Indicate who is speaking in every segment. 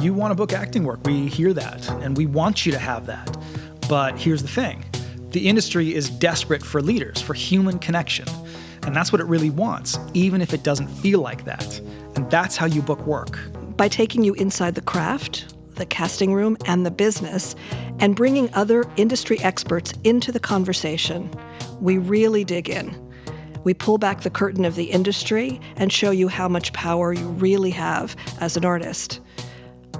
Speaker 1: you want to book acting work. We hear that, and we want you to have that. But here's the thing. The industry is desperate for leaders, for human connection. And that's what it really wants, even if it doesn't feel like that. And that's how you book work.
Speaker 2: By taking you inside the craft, the casting room, and the business, and bringing other industry experts into the conversation, we really dig in. We pull back the curtain of the industry and show you how much power you really have as an artist.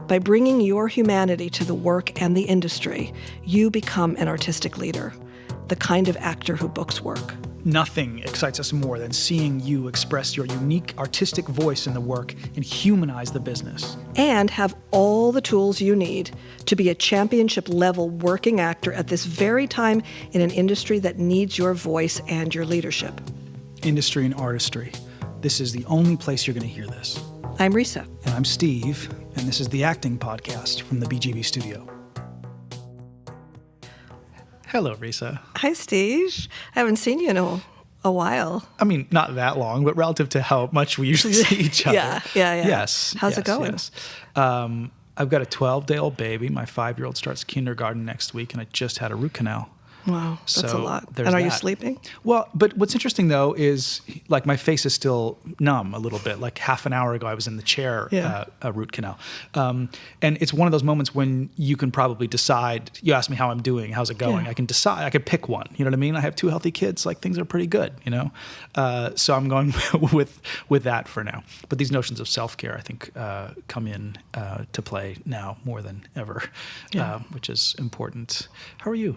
Speaker 2: By bringing your humanity to the work and the industry, you become an artistic leader, the kind of actor who books work.
Speaker 1: Nothing excites us more than seeing you express your unique artistic voice in the work and humanize the business.
Speaker 2: And have all the tools you need to be a championship-level working actor at this very time in an industry that needs your voice and your leadership.
Speaker 1: Industry and artistry. This is the only place you're going to hear this.
Speaker 2: I'm Risa.
Speaker 1: And I'm Steve, and this is the Acting Podcast from the BGB Studio. Hello, Risa.
Speaker 2: Hi, Steve. I haven't seen you in a while.
Speaker 1: I mean, not that long, but relative to how much we usually see each other.
Speaker 2: Yeah.
Speaker 1: Yes.
Speaker 2: How's it going?
Speaker 1: Yes. I've got a 12-day-old baby. My 5-year-old starts kindergarten next week, and I just had a root canal.
Speaker 2: Wow, that's a lot.
Speaker 1: And
Speaker 2: are you sleeping?
Speaker 1: Well, but what's interesting, though, is like my face is still numb a little bit. Like half an hour ago, I was in the chair, a root canal. And it's one of those moments when you can probably decide, you ask me how I'm doing, how's it going?
Speaker 2: Yeah.
Speaker 1: I can decide, I could pick one. You know what I mean? I have 2 healthy kids, like things are pretty good, you know? So I'm going with that for now. But these notions of self-care, I think, come in to play now more than ever, which is important. How are you?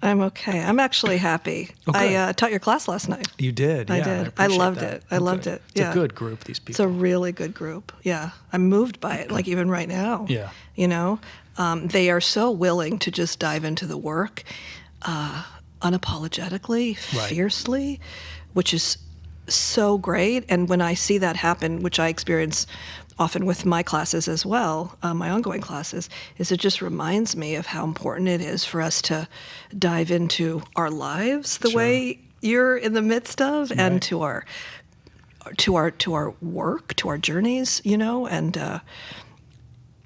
Speaker 2: I'm okay. I'm actually happy.
Speaker 1: Okay.
Speaker 2: I taught your class last night.
Speaker 1: You did?
Speaker 2: I
Speaker 1: Yeah,
Speaker 2: did.
Speaker 1: I
Speaker 2: I loved
Speaker 1: that.
Speaker 2: it. I loved it.
Speaker 1: It's a good group, these people.
Speaker 2: It's a really good group. Yeah. I'm moved by it, like even right now.
Speaker 1: Yeah.
Speaker 2: You know, they are so willing to just dive into the work unapologetically, fiercely, which is so great. And when I see that happen, which I experience often with my classes as well, my ongoing classes, is it just reminds me of how important it is for us to dive into our lives the way you're in the midst of, and to our work, to our journeys, you know, and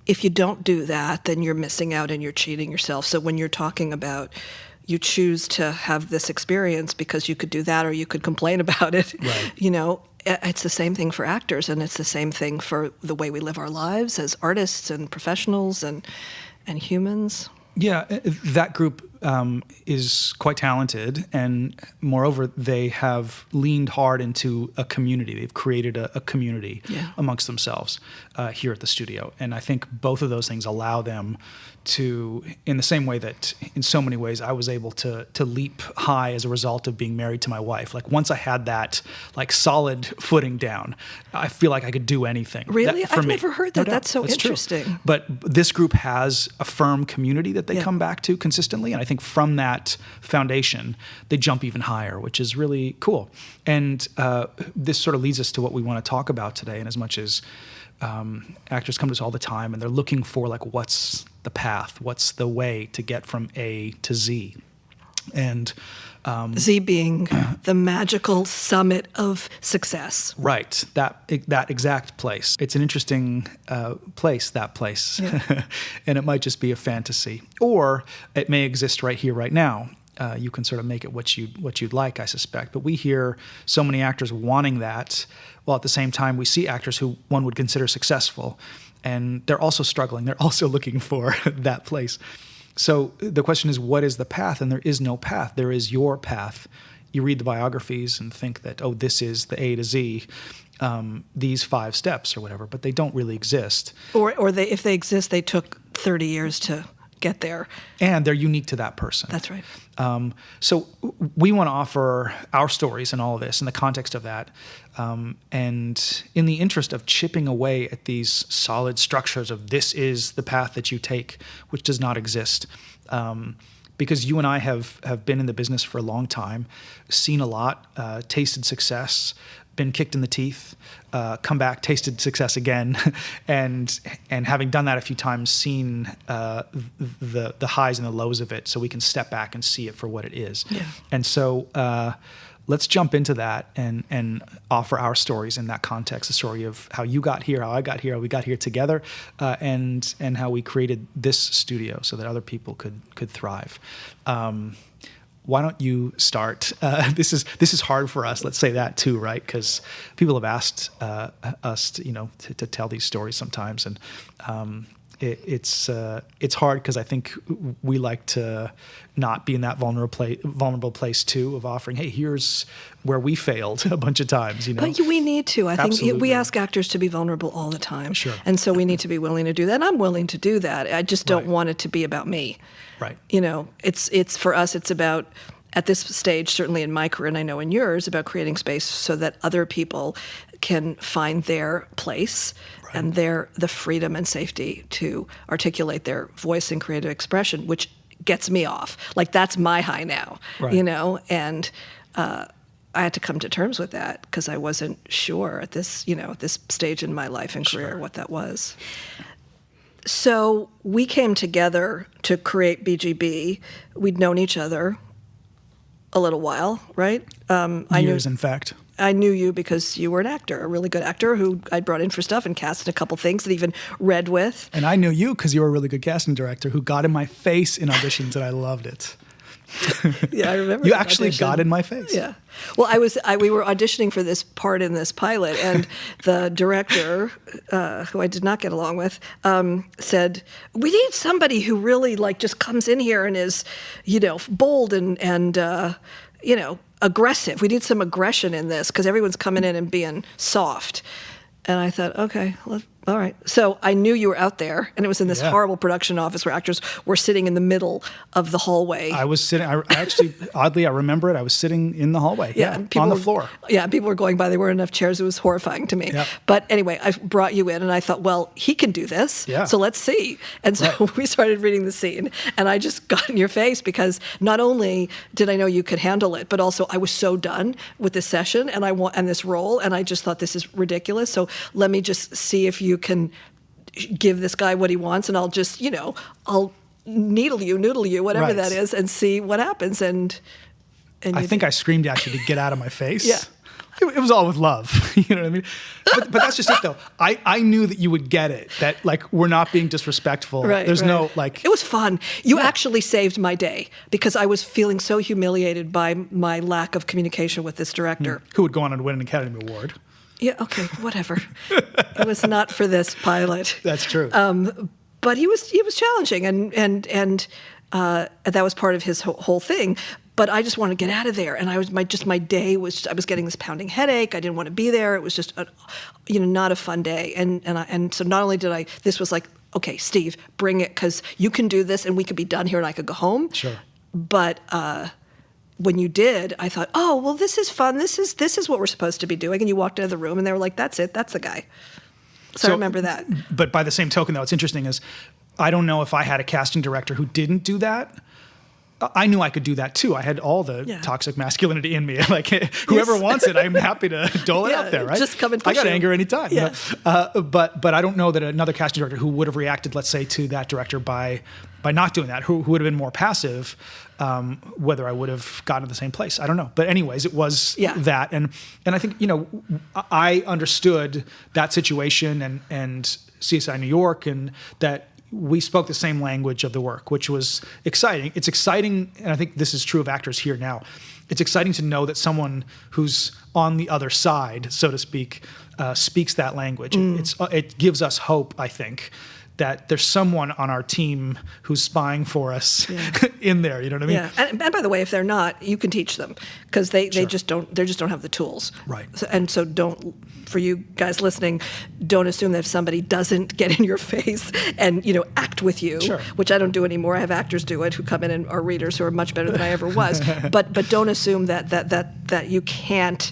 Speaker 2: if you don't do that, then you're missing out and you're cheating yourself. So when you're talking about you choose to have this experience because you could do that or you could complain about it, you know, it's the same thing for actors, and it's the same thing for the way we live our lives as artists and professionals and humans.
Speaker 1: Yeah, that group is quite talented, and moreover, they have leaned hard into a community. They've created a community amongst themselves here at the studio, and I think both of those things allow them to, in the same way that in so many ways I was able to leap high as a result of being married to my wife. Like once I had that like solid footing down, I feel like I could do anything.
Speaker 2: Really? I've never heard that.
Speaker 1: No,
Speaker 2: that's so
Speaker 1: that's
Speaker 2: interesting.
Speaker 1: True. But this group has a firm community that they come back to consistently, and I think from that foundation, they jump even higher, which is really cool. And this sort of leads us to what we want to talk about today. And as much as actors come to us all the time, and they're looking for like, what's the path? What's the way to get from A to Z? And
Speaker 2: Z being the magical summit of success.
Speaker 1: Right, that exact place. It's an interesting place, that place. Yeah. And it might just be a fantasy. Or it may exist right here, right now. You can sort of make it what you'd like, I suspect. But we hear so many actors wanting that, while at the same time we see actors who one would consider successful, and they're also struggling. They're also looking for that place. So the question is, what is the path? And there is no path. There is your path. You read the biographies and think that, oh, this is the A to Z, these 5 steps or whatever, but they don't really exist.
Speaker 2: Or if they exist, they took 30 years to get there.
Speaker 1: And they're unique to that person.
Speaker 2: That's right.
Speaker 1: So we want to offer our stories and all of this in the context of that. And in the interest of chipping away at these solid structures of this is the path that you take, which does not exist. Because you and I have been in the business for a long time, seen a lot, tasted success, been kicked in the teeth, come back, tasted success again, and having done that a few times, seen the highs and the lows of it, so we can step back and see it for what it is.
Speaker 2: Yeah.
Speaker 1: And so let's jump into that and offer our stories in that context, the story of how you got here, how I got here, how we got here together, and how we created this studio so that other people could thrive. Why don't you start? This is hard for us. Let's say that too, right? Because people have asked us to tell these stories sometimes, and it's hard because I think we like to not be in that vulnerable place too, of offering, hey, here's where we failed a bunch of times.
Speaker 2: But we need to. I think
Speaker 1: Absolutely.
Speaker 2: we ask actors to be vulnerable all the time.
Speaker 1: Sure.
Speaker 2: And so we need to be willing to do that. And I'm willing to do that. I just don't want it to be about me.
Speaker 1: Right.
Speaker 2: It's for us, it's about, at this stage, certainly in my career, and I know in yours, about creating space so that other people can find their place and the freedom and safety to articulate their voice and creative expression, which gets me off. Like, that's my high now, and I had to come to terms with that because I wasn't sure at this stage in my life and career what that was. So we came together to create BGB. We'd known each other a little while, right?
Speaker 1: Years, in fact.
Speaker 2: I knew you because you were an actor, a really good actor who I brought in for stuff and cast in a couple things and even read with.
Speaker 1: And I knew you because you were a really good casting director who got in my face in auditions, and I loved it.
Speaker 2: Yeah, I remember.
Speaker 1: You actually got in my face.
Speaker 2: Yeah. Well, we were auditioning for this part in this pilot, and the director, who I did not get along with, said, "We need somebody who really just comes in here and is, bold and aggressive. We need some aggression in this because everyone's coming in and being soft." And I thought, okay, all right. So I knew you were out there, and it was in this horrible production office where actors were sitting in the middle of the hallway.
Speaker 1: I was sitting, I actually, oddly, I remember it. I was sitting in the hallway, on the floor.
Speaker 2: Yeah, people were going by. There weren't enough chairs. It was horrifying to me. Yep. But anyway, I brought you in, and I thought, well, he can do this, so let's see. And so we started reading the scene, and I just got in your face because not only did I know you could handle it, but also I was so done with this session and this role, and I just thought, this is ridiculous. So let me just see if you can give this guy what he wants, and I'll just, I'll noodle you, whatever that is, and see what happens. And
Speaker 1: I think I screamed at you to get out of my face.
Speaker 2: Yeah.
Speaker 1: It was all with love. You know what I mean? But that's just it, though. I knew that you would get it, that, we're not being disrespectful. There's no, It
Speaker 2: was fun. You actually saved my day because I was feeling so humiliated by my lack of communication with this director.
Speaker 1: Who would go on and win an Academy Award.
Speaker 2: Yeah, okay, whatever. It was not for this pilot.
Speaker 1: That's true.
Speaker 2: But he was challenging, and that was part of his whole thing. But I just wanted to get out of there, and my day was, I was getting this pounding headache. I didn't want to be there. It was just not a fun day. And so not only did this was like, okay, Steve, bring it, because you can do this, and we could be done here, and I could go home.
Speaker 1: Sure.
Speaker 2: But when you did, I thought, oh, well, this is fun. This is what we're supposed to be doing. And you walked out of the room, and they were like, that's it. That's the guy. So I remember that. But
Speaker 1: by the same token, though, what's interesting is I don't know if I had a casting director who didn't do that. I knew I could do that too. I had all the toxic masculinity in me. Whoever wants it, I'm happy to dole it out there, right?
Speaker 2: Just come and push
Speaker 1: I got anger anytime.
Speaker 2: Yeah.
Speaker 1: But I don't know that another casting director who would have reacted, let's say, to that director by not doing that, who would have been more passive, whether I would have gotten to the same place. I don't know. But anyways, it was that. And I think, I understood that situation and CSI New York, and that we spoke the same language of the work, which was exciting. It's exciting, and I think this is true of actors here now. It's exciting to know that someone who's on the other side, so to speak, speaks that language. It gives us hope, I think, that there's someone on our team who's spying for us in there. You know what I mean?
Speaker 2: Yeah. And by the way, if they're not, you can teach them because they just don't have the tools.
Speaker 1: Right.
Speaker 2: So for you guys listening, don't assume that if somebody doesn't get in your face and act with you, which I don't do anymore. I have actors do it who come in and are readers who are much better than I ever was. but don't assume that you can't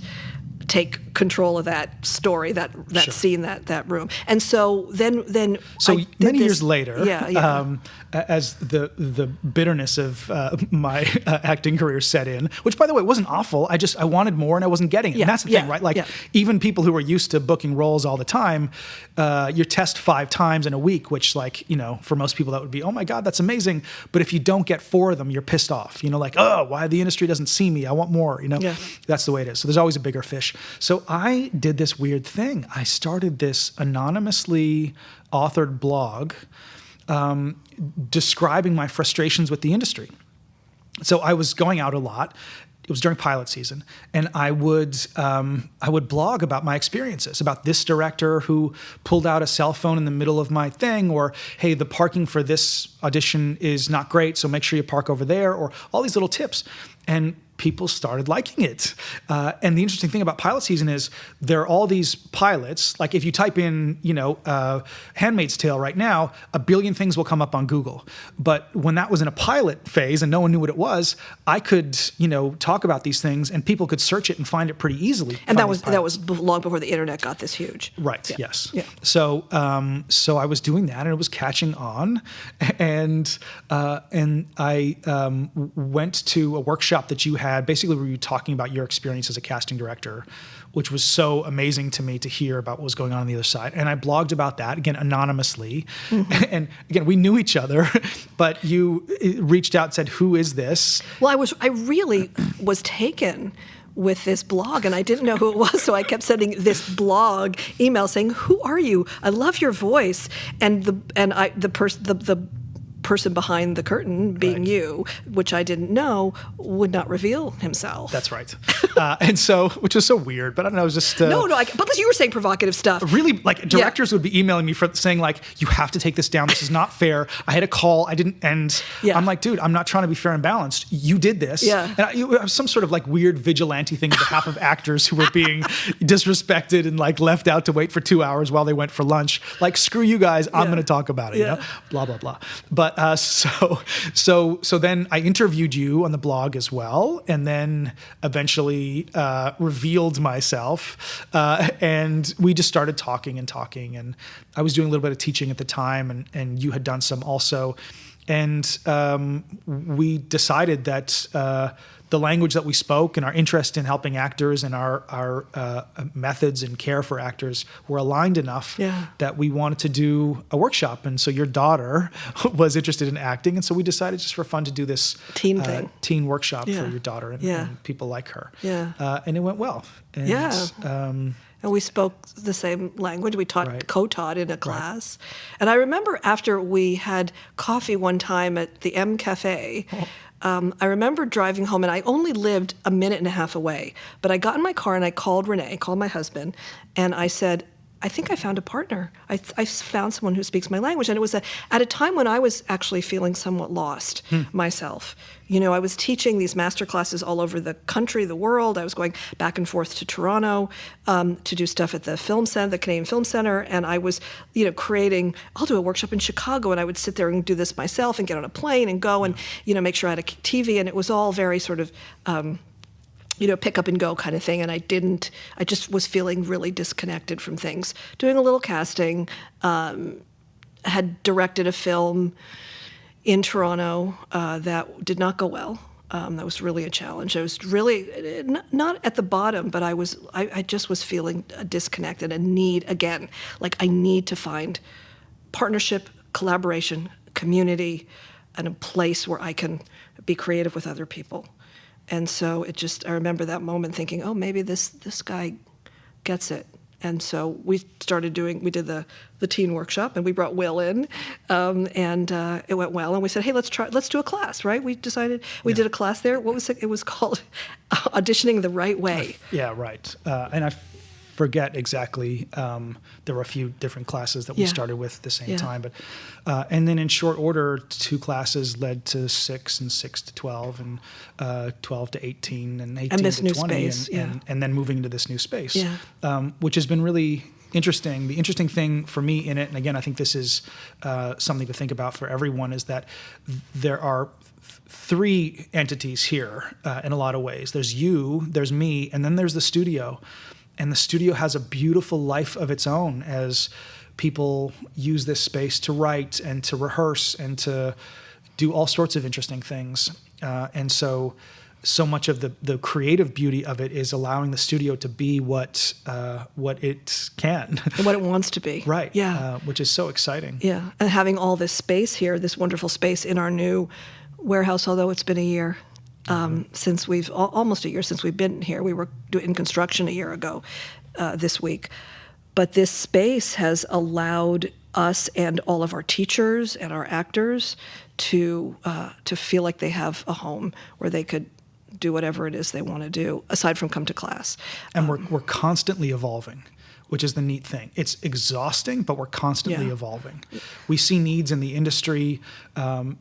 Speaker 2: take control of that story, that
Speaker 1: Sure.
Speaker 2: scene, that room. And so then
Speaker 1: So
Speaker 2: I did
Speaker 1: many
Speaker 2: this-
Speaker 1: years later,
Speaker 2: yeah.
Speaker 1: as the bitterness of my acting career set in, which by the way wasn't awful. I wanted more and I wasn't getting it.
Speaker 2: Yeah,
Speaker 1: And that's the
Speaker 2: yeah,
Speaker 1: thing, right? Like
Speaker 2: yeah.
Speaker 1: even people who are used to booking roles all the time, you test 5 times in a week, which like, for most people that would be, oh my God, that's amazing. But if you don't get 4 of them, you're pissed off. Like, oh, why the industry doesn't see me? I want more,
Speaker 2: Yeah.
Speaker 1: That's the way it is. So there's always a bigger fish. So I did this weird thing. I started this anonymously authored blog describing my frustrations with the industry. So I was going out a lot. It was during pilot season, and I would blog about my experiences, about this director who pulled out a cell phone in the middle of my thing, or hey, the parking for this audition is not great, so make sure you park over there, or all these little tips. And people started liking it. And the interesting thing about pilot season is there are all these pilots. Like if you type in, Handmaid's Tale right now, a billion things will come up on Google. But when that was in a pilot phase and no one knew what it was, I could, talk about these things and people could search it and find it pretty easily.
Speaker 2: And that was long before the internet got this huge.
Speaker 1: Right.
Speaker 2: Yeah.
Speaker 1: Yes.
Speaker 2: Yeah.
Speaker 1: So I was doing that, and it was catching on, and I went to a workshop that you had, basically where you were talking about your experience as a casting director, which was so amazing to me to hear about what was going on the other side. And I blogged about that, again, anonymously. Mm-hmm. And again, we knew each other, but you reached out and said, who is this?
Speaker 2: Well, I really was taken with this blog, and I didn't know who it was, so I kept sending this blog email saying, "Who are you? I love your voice." And the person behind the curtain, being
Speaker 1: Right.
Speaker 2: you, which I didn't know, would not reveal himself.
Speaker 1: That's right. And so, which was so weird, but I don't know, it was just...
Speaker 2: No, but you were saying provocative stuff.
Speaker 1: Really, like directors would be emailing me saying like, you have to take this down. This is not fair. I had a call. I didn't end.
Speaker 2: Yeah.
Speaker 1: I'm like, dude, I'm not trying to be fair and balanced. You did this.
Speaker 2: Yeah.
Speaker 1: And it was some sort of like weird vigilante thing on behalf of actors who were being disrespected and like left out to wait for 2 hours while they went for lunch. Like, screw you guys. I'm going to talk about it.
Speaker 2: Yeah.
Speaker 1: Blah, blah, blah. But so then I interviewed you on the blog as well, and then eventually revealed myself, and we just started talking, and I was doing a little bit of teaching at the time, and you had done some also, and we decided that the language that we spoke and our interest in helping actors and our methods and care for actors were aligned enough that we wanted to do a workshop. And so your daughter was interested in acting, and so we decided just for fun to do this teen workshop for your daughter and people like her.
Speaker 2: Yeah.
Speaker 1: And it went well. And,
Speaker 2: and we spoke the same language. We co-taught in a class.
Speaker 1: Right.
Speaker 2: And I remember after we had coffee one time at the M Cafe, I remember driving home, and I only lived a minute and a half away. But I got in my car and I called Renee, called my husband, and I said, I think I found a partner. I found someone who speaks my language. And it was at a time when I was actually feeling somewhat lost myself. I was teaching these master classes all over the country, the world. I was going back and forth to Toronto to do stuff at the Film Center, the Canadian Film Center. And I was, creating, I'll do a workshop in Chicago. And I would sit there and do this myself and get on a plane and go and, make sure I had a TV. And it was all very sort of... pick up and go kind of thing. And I just was feeling really disconnected from things. Doing a little casting, had directed a film in Toronto that did not go well. That was really a challenge. I was really not at the bottom, but I just was feeling a disconnect and a need, again, like I need to find partnership, collaboration, community, and a place where I can be creative with other people. And so I remember that moment thinking, oh, maybe this guy gets it. And so we did the teen workshop, and we brought Will in, and it went well. And we said, hey, let's do a class, right? We decided, we did a class there. What was it? It was called Auditioning the Right Way.
Speaker 1: Yeah, right. And I forget exactly. There were a few different classes that we started with at the same time, but and then in short order, 2 classes led to 6, and 6 to 12, and 12 to 18, and 18
Speaker 2: and this
Speaker 1: to
Speaker 2: new
Speaker 1: 20,
Speaker 2: space,
Speaker 1: and then moving into this new space, which has been really interesting. The interesting thing for me in it, and again, I think this is something to think about for everyone, is that there are 3 entities here in a lot of ways. There's you, there's me, and then there's the studio. And the studio has a beautiful life of its own as people use this space to write and to rehearse and to do all sorts of interesting things. And so much of the creative beauty of it is allowing the studio to be what it can.
Speaker 2: And what it wants to be.
Speaker 1: Right.
Speaker 2: Yeah.
Speaker 1: Which is so exciting.
Speaker 2: Yeah. And having all this space here, this wonderful space in our new warehouse, although it's been a year since almost a year since we've been here. We were in construction a year ago this week. But this space has allowed us and all of our teachers and our actors to feel like they have a home where they could do whatever it is they want to do, aside from come to class.
Speaker 1: And we're constantly evolving, which is the neat thing. It's exhausting, but we're constantly evolving. We see needs in the industry,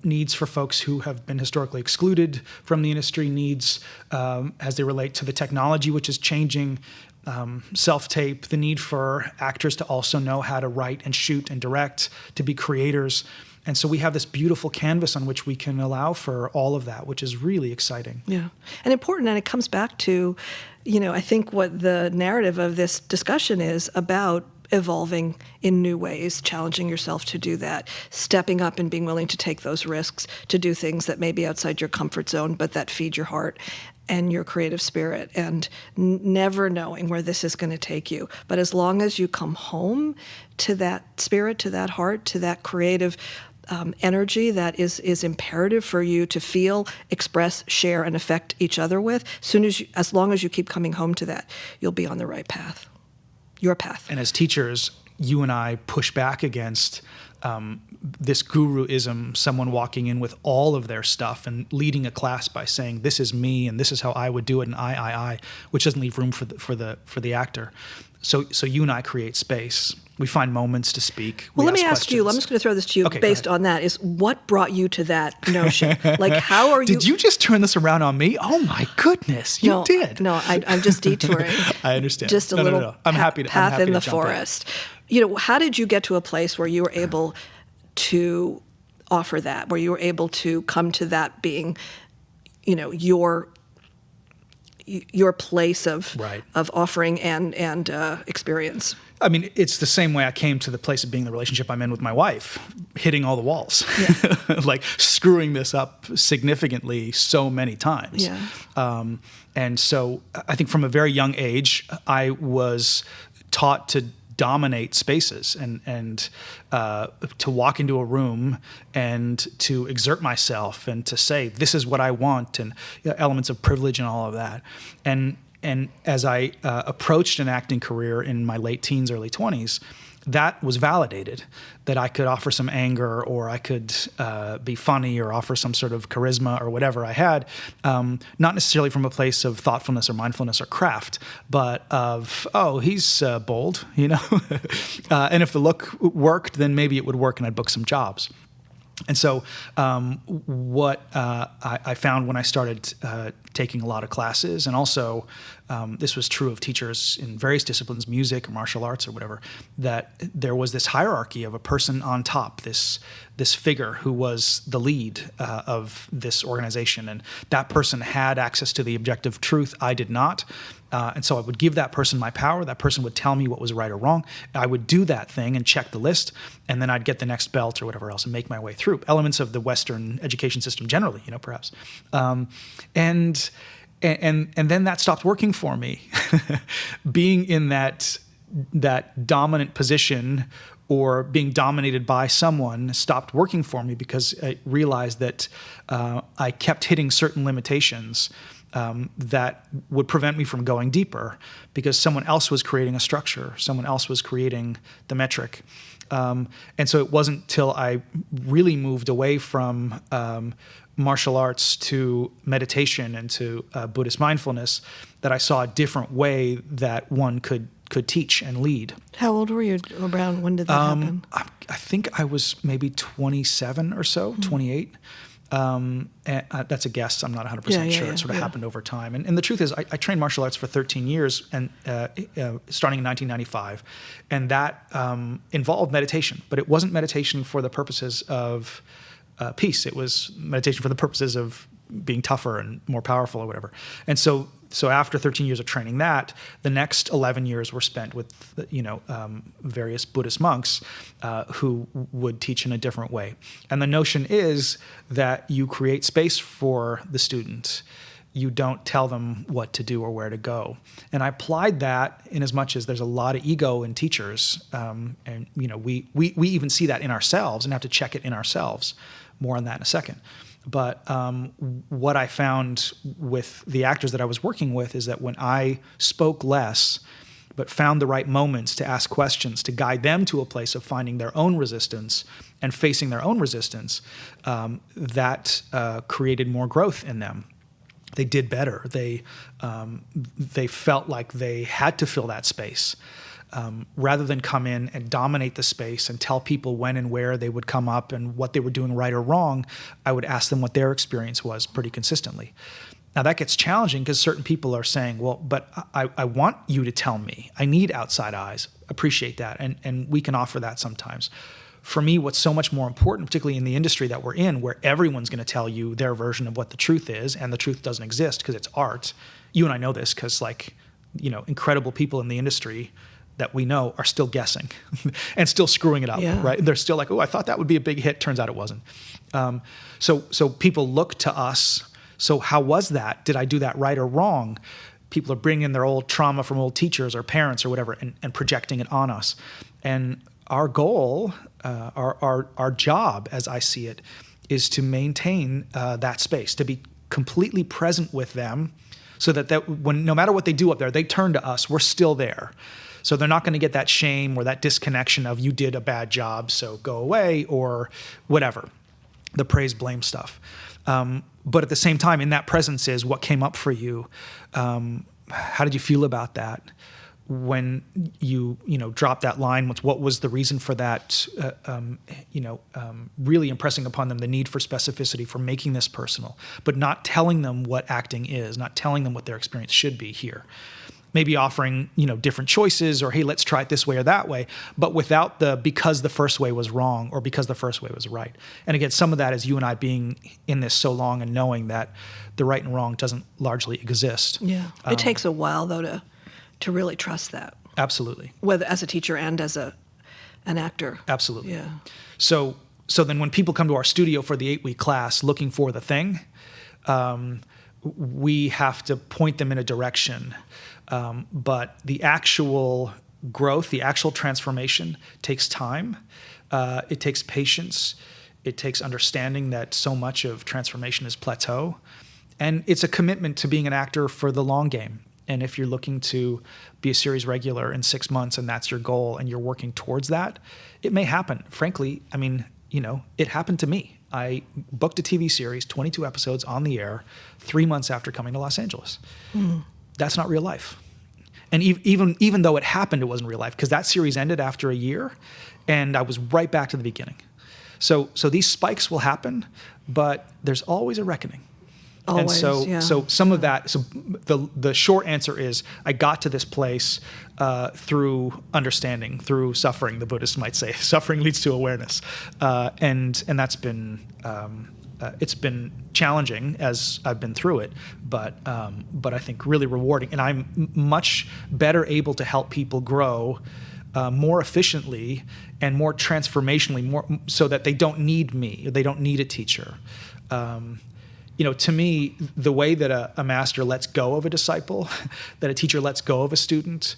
Speaker 1: needs for folks who have been historically excluded from the industry, needs as they relate to the technology, which is changing. Self-tape, the need for actors to also know how to write and shoot and direct, to be creators. And so we have this beautiful canvas on which we can allow for all of that, which is really exciting.
Speaker 2: Yeah. And important, and it comes back to, I think what the narrative of this discussion is about: evolving in new ways, challenging yourself to do that, stepping up and being willing to take those risks, to do things that may be outside your comfort zone, but that feed your heart and your creative spirit, and never knowing where this is going to take you. But as long as you come home to that spirit, to that heart, to that creative energy that is imperative for you to feel, express, share, and affect each other with, as long as you keep coming home to that, you'll be on the right path, your path.
Speaker 1: And as teachers, you and I push back against this guruism, someone walking in with all of their stuff and leading a class by saying, "This is me, and this is how I would do it," and I, which doesn't leave room for the actor. So you and I create space. We find moments to speak.
Speaker 2: Well, let me ask you. I'm just going to throw this to you based on that. Is what brought you to that notion? Like, how are you?
Speaker 1: Did you just turn this around on me? Oh my goodness, you did.
Speaker 2: No, I'm just detouring.
Speaker 1: I understand.
Speaker 2: Just a little. No.
Speaker 1: I'm happy to
Speaker 2: path in the
Speaker 1: jump
Speaker 2: forest. How did you get to a place where you were able to offer that, where you were able to come to that being, your place of offering and experience?
Speaker 1: I mean, it's the same way I came to the place of being the relationship I'm in with my wife, hitting all the walls, like screwing this up significantly so many times.
Speaker 2: Yeah.
Speaker 1: And so I think from a very young age, I was taught to dominate spaces and to walk into a room and to exert myself and to say, this is what I want, and elements of privilege and all of that. And as I approached an acting career in my late teens, early 20s, that was validated, that I could offer some anger, or I could be funny, or offer some sort of charisma or whatever I had, not necessarily from a place of thoughtfulness or mindfulness or craft, but of, he's bold, and if the look worked, then maybe it would work and I'd book some jobs. And so what I found when I started taking a lot of classes, and also this was true of teachers in various disciplines, music or martial arts or whatever, that there was this hierarchy of a person on top, this figure who was the lead of this organization. And that person had access to the objective truth. I did not. And so I would give that person my power. That person would tell me what was right or wrong. I would do that thing and check the list, and then I'd get the next belt or whatever else and make my way through elements of the Western education system generally, perhaps. And then that stopped working for me. Being in that dominant position or being dominated by someone stopped working for me, because I realized that I kept hitting certain limitations that would prevent me from going deeper, because someone else was creating a structure, someone else was creating the metric. And so it wasn't till I really moved away from martial arts to meditation and to Buddhist mindfulness that I saw a different way that one could teach and lead.
Speaker 2: How old were you around? When did that happen?
Speaker 1: I think I was maybe 27 or so, 28. And that's a guess. I'm not 100% sure. It sort of happened over time. And the truth is, I trained martial arts for 13 years, and starting in 1995. And that involved meditation. But it wasn't meditation for the purposes of peace. It was meditation for the purposes of being tougher and more powerful or whatever. And so So after 13 years of training that, the next 11 years were spent with, various Buddhist monks who would teach in a different way. And the notion is that you create space for the student. You don't tell them what to do or where to go. And I applied that in as much as there's a lot of ego in teachers. And we even see that in ourselves and have to check it in ourselves. More on that in a second. But what I found with the actors that I was working with is that when I spoke less, but found the right moments to ask questions, to guide them to a place of finding their own resistance and facing their own resistance, that created more growth in them. They did better. They felt like they had to fill that space. Rather than come in and dominate the space and tell people when and where they would come up and what they were doing right or wrong, I would ask them what their experience was pretty consistently. Now that gets challenging because certain people are saying, well, but I want you to tell me. I need outside eyes. Appreciate that. And we can offer that sometimes. For me, what's so much more important, particularly in the industry that we're in, where everyone's going to tell you their version of what the truth is, and the truth doesn't exist because it's art. You and I know this because, incredible people in the industry that we know are still guessing and still screwing it up, right? They're still like, oh, I thought that would be a big hit. Turns out it wasn't. So people look to us. So how was that? Did I do that right or wrong? People are bringing their old trauma from old teachers or parents or whatever and projecting it on us. And our goal, our job, as I see it, is to maintain that space, to be completely present with them so that when no matter what they do up there, they turn to us. We're still there. So they're not going to get that shame or that disconnection of you did a bad job, so go away, or whatever, the praise blame stuff. But at the same time, in that presence is what came up for you. How did you feel about that? When you dropped that line, what was the reason for that? Really impressing upon them the need for specificity, for making this personal, but not telling them what acting is, not telling them what their experience should be here. Maybe offering, different choices or, hey, let's try it this way or that way, but without because the first way was wrong or because the first way was right. And again, some of that is you and I being in this so long and knowing that the right and wrong doesn't largely exist.
Speaker 2: Yeah. It takes a while, though, to really trust that.
Speaker 1: Absolutely.
Speaker 2: Whether as a teacher and as an actor.
Speaker 1: Absolutely.
Speaker 2: Yeah.
Speaker 1: So then when people come to our studio for the 8-week class looking for the thing, we have to point them in a direction. But the actual growth, the actual transformation takes time. It takes patience. It takes understanding that so much of transformation is plateau. And it's a commitment to being an actor for the long game. And if you're looking to be a series regular in 6 months and that's your goal and you're working towards that, it may happen. Frankly, it happened to me. I booked a TV series, 22 episodes on the air, 3 months after coming to Los Angeles. That's not real life. And even though it happened, it wasn't real life because that series ended after a year and I was right back to the beginning. So these spikes will happen, but there's always a reckoning.
Speaker 2: Always,
Speaker 1: and so some of that, so the short answer is I got to this place through understanding, through suffering, the Buddhists might say. Suffering leads to awareness. And that's been, it's been challenging as I've been through it, but I think really rewarding. And I'm much better able to help people grow more efficiently and more transformationally, more so that they don't need me, they don't need a teacher. To me, the way that a master lets go of a disciple, that a teacher lets go of a student,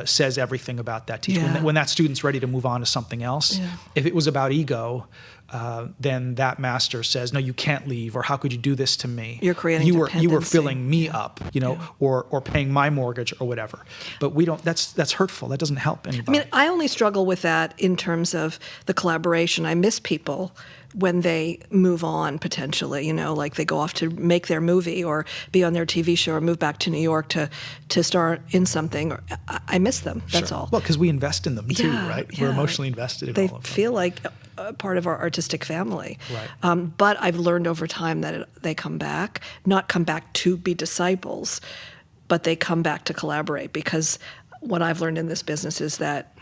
Speaker 1: says everything about that teacher.
Speaker 2: Yeah.
Speaker 1: When that student's ready to move on to something else, if it was about ego, then that master says, no, you can't leave, or how could you do this to me?
Speaker 2: You're creating
Speaker 1: you were
Speaker 2: dependency.
Speaker 1: filling me up, or paying my mortgage or whatever. But we don't. That's hurtful. That doesn't help anybody.
Speaker 2: I only struggle with that in terms of the collaboration. I miss people when they move on potentially, like they go off to make their movie or be on their TV show or move back to New York to star in something. I miss them. That's
Speaker 1: Sure.
Speaker 2: all.
Speaker 1: Well, because we invest in them too, right?
Speaker 2: Yeah.
Speaker 1: We're emotionally invested in
Speaker 2: They
Speaker 1: all of them.
Speaker 2: feel like a part of our artistic family.
Speaker 1: Right.
Speaker 2: But I've learned over time that they come back, not come back to be disciples, but they come back to collaborate, because what I've learned in this business is that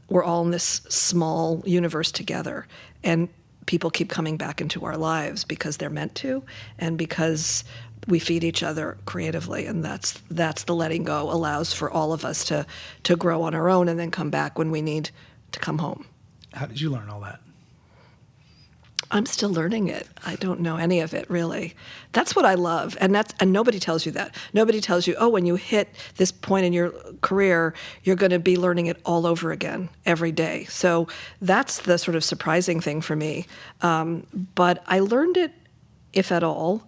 Speaker 2: we're all in this small universe together, and people keep coming back into our lives because they're meant to, and because we feed each other creatively, and that's the letting go allows for all of us to grow on our own and then come back when we need to come home.
Speaker 1: How did you learn all that?
Speaker 2: I'm still learning it. I don't know any of it, really. That's what I love, and nobody tells you that. Nobody tells you, oh, when you hit this point in your career, you're going to be learning it all over again every day. So that's the sort of surprising thing for me. But I learned it, if at all,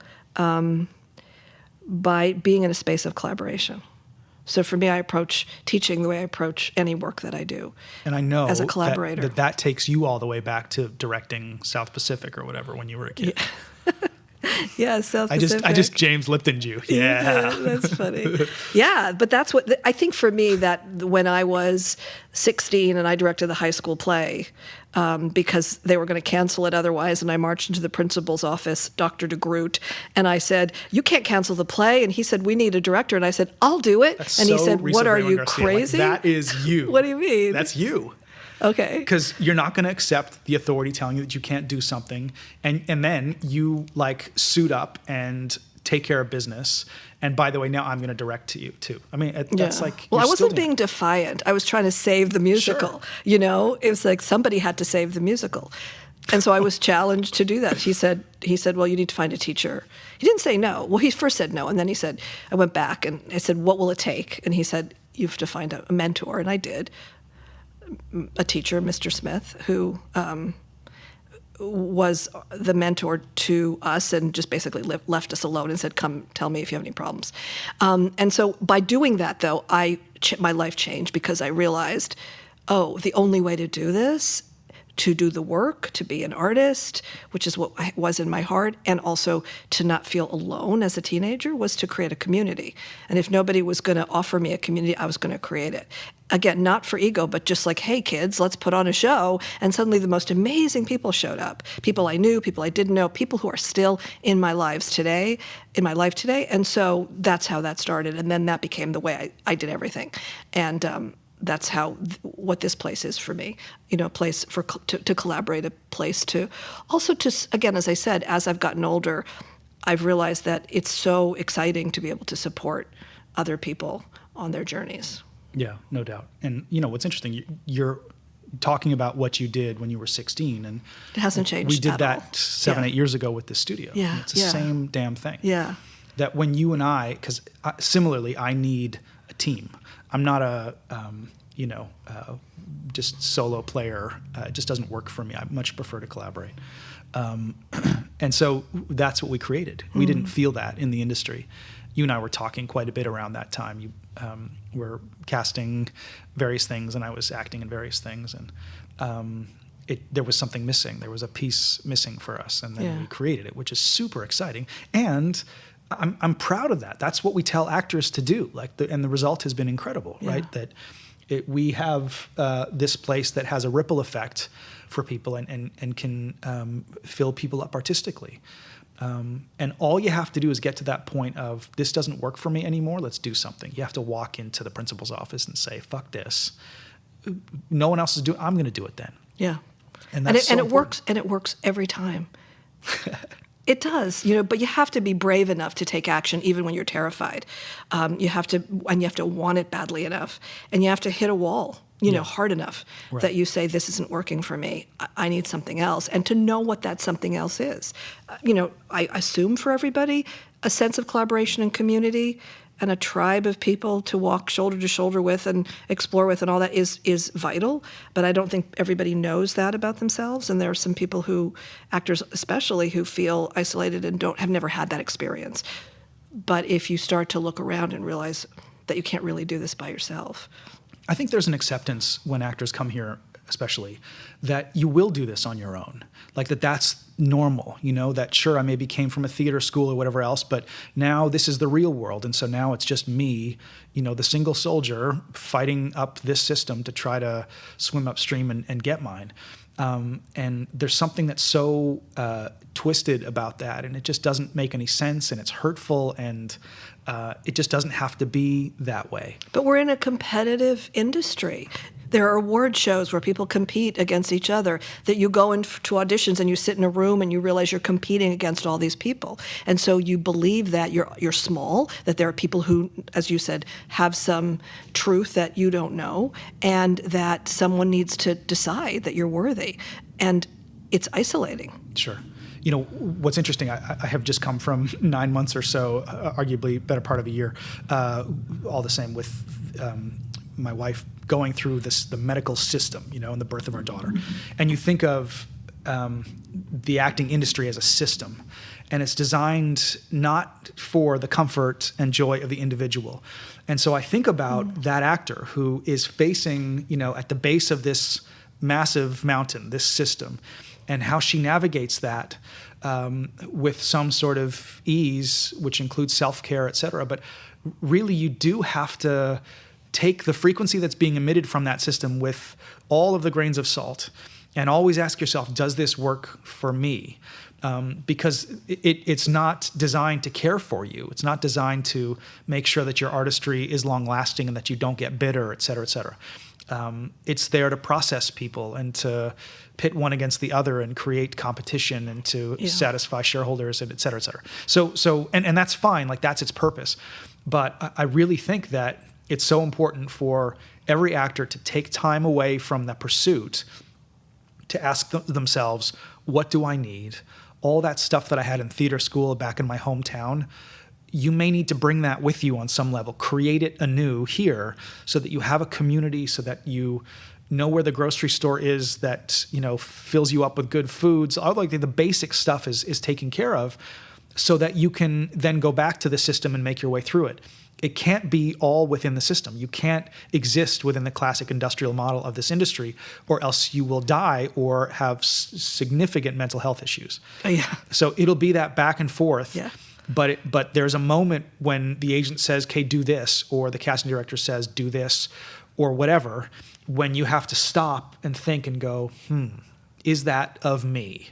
Speaker 2: by being in a space of collaboration. So for me, I approach teaching the way I approach any work that I do.
Speaker 1: And I know
Speaker 2: as a collaborator.
Speaker 1: that takes you all the way back to directing South Pacific or whatever when you were a kid.
Speaker 2: Yeah, South Pacific.
Speaker 1: I just James Liptoned you. Yeah.
Speaker 2: That's funny. Yeah, but that's what I think for me, that when I was 16 and I directed the high school play, because they were going to cancel it otherwise, and I marched into the principal's office, Dr. DeGroot, and I said, "You can't cancel the play." And he said, "We need a director." And I said, "I'll do it."
Speaker 1: That's
Speaker 2: and he
Speaker 1: so
Speaker 2: said,
Speaker 1: Risa
Speaker 2: "What are
Speaker 1: Raymond
Speaker 2: you,
Speaker 1: Garcia.
Speaker 2: crazy?"
Speaker 1: Like, that is you.
Speaker 2: What do you mean?
Speaker 1: That's you.
Speaker 2: Okay.
Speaker 1: Because you're not going to accept the authority telling you that you can't do something, and then you like suit up and take care of business. And by the way, now I'm going to direct to you too. I mean, that's like.
Speaker 2: Well, I wasn't
Speaker 1: still
Speaker 2: being defiant. I was trying to save the musical.
Speaker 1: Sure.
Speaker 2: You know, it was like somebody had to save the musical, and so I was challenged to do that. He said, "Well, you need to find a teacher." He didn't say no. Well, he first said no, and then he said, I went back and I said, "What will it take?" And he said, "You have to find a mentor," and I did. A teacher, Mr. Smith, who was the mentor to us and just basically left us alone and said, "Come, tell me if you have any problems." And so by doing that, though, my life changed because I realized, oh, the only way to do this, to do the work, to be an artist, which is what was in my heart, and also to not feel alone as a teenager, was to create a community. And if nobody was going to offer me a community, I was going to create it. Again, not for ego, but just like, hey, kids, let's put on a show. And suddenly the most amazing people showed up. People I knew, people I didn't know, people who are still in my life today. And so that's how that started. And then that became the way I did everything. And that's what this place is for me, you know, a place to collaborate, a place to also to, again, as I said, as I've gotten older, I've realized that it's so exciting to be able to support other people on their journeys.
Speaker 1: Yeah, no doubt. And you know, what's interesting, you're talking about what you did when you were 16, and
Speaker 2: it hasn't changed.
Speaker 1: We did
Speaker 2: at
Speaker 1: that
Speaker 2: all.
Speaker 1: 7-8 years ago with the studio.
Speaker 2: Yeah,
Speaker 1: and it's the same damn thing.
Speaker 2: Yeah.
Speaker 1: That when you and I, because similarly, I need a team. I'm not a just solo player. It just doesn't work for me. I much prefer to collaborate. And so that's what we created. We didn't feel that in the industry. You and I were talking quite a bit around that time. You were casting various things, and I was acting in various things, and there was something missing. There was a piece missing for us, and then we created it, which is super exciting. And I'm proud of that. That's what we tell actors to do. And the result has been incredible, right? That we have this place that has a ripple effect for people and can fill people up artistically. And all you have to do is get to that point of, this doesn't work for me anymore, let's do something. You have to walk into the principal's office and say, fuck this. No one else is doing it, I'm going to do it then.
Speaker 2: Yeah.
Speaker 1: And it
Speaker 2: works, and it works every time. It does, you know, but you have to be brave enough to take action even when you're terrified. You have to want it badly enough, and you have to hit a wall, you know, hard enough that you say, this isn't working for me. I need something else, and to know what that something else is. You know, I assume for everybody, a sense of collaboration and community and a tribe of people to walk shoulder to shoulder with and explore with and all that is vital. But I don't think everybody knows that about themselves. And there are some people actors especially, who feel isolated and have never had that experience. But if you start to look around and realize that you can't really do this by yourself.
Speaker 1: I think there's an acceptance when actors come here, especially, that you will do this on your own. Like that's normal, you know, that sure, I maybe came from a theater school or whatever else, but now this is the real world. And so now it's just me, you know, the single soldier fighting up this system to try to swim upstream and get mine. And there's something that's so twisted about that, and it just doesn't make any sense, and it's hurtful, and it just doesn't have to be that way.
Speaker 2: But we're in a competitive industry. There are award shows where people compete against each other, that you go into auditions and you sit in a room and you realize you're competing against all these people. And so you believe that you're small, that there are people who, as you said, have some truth that you don't know, and that someone needs to decide that you're worthy. And it's isolating.
Speaker 1: Sure. You know, what's interesting, I have just come from 9 months or so, arguably better part of a year, all the same with my wife going through the medical system, you know, and the birth of our daughter. And you think of the acting industry as a system, and it's designed not for the comfort and joy of the individual. And so I think about that actor who is facing, you know, at the base of this massive mountain, this system, and how she navigates that with some sort of ease, which includes self-care, et cetera. But really, you do have to take the frequency that's being emitted from that system with all of the grains of salt and always ask yourself, does this work for me? Because it's not designed to care for you. It's not designed to make sure that your artistry is long-lasting and that you don't get bitter, et cetera, et cetera. It's there to process people and to pit one against the other and create competition and to satisfy shareholders and et cetera, et cetera. So that's fine. Like, that's its purpose. But I really think that it's so important for every actor to take time away from the pursuit to ask themselves, what do I need? All that stuff that I had in theater school back in my hometown, you may need to bring that with you on some level. Create it anew here so that you have a community, so that you know where the grocery store is that, you know, fills you up with good foods. All like the basic stuff is taken care of, so that you can then go back to the system and make your way through it. It can't be all within the system. You can't exist within the classic industrial model of this industry, or else you will die or have significant mental health issues.
Speaker 2: Yeah.
Speaker 1: So it'll be that back and forth.
Speaker 2: Yeah.
Speaker 1: But there's a moment when the agent says, okay, do this, or the casting director says, do this, or whatever, when you have to stop and think and go, is that of me?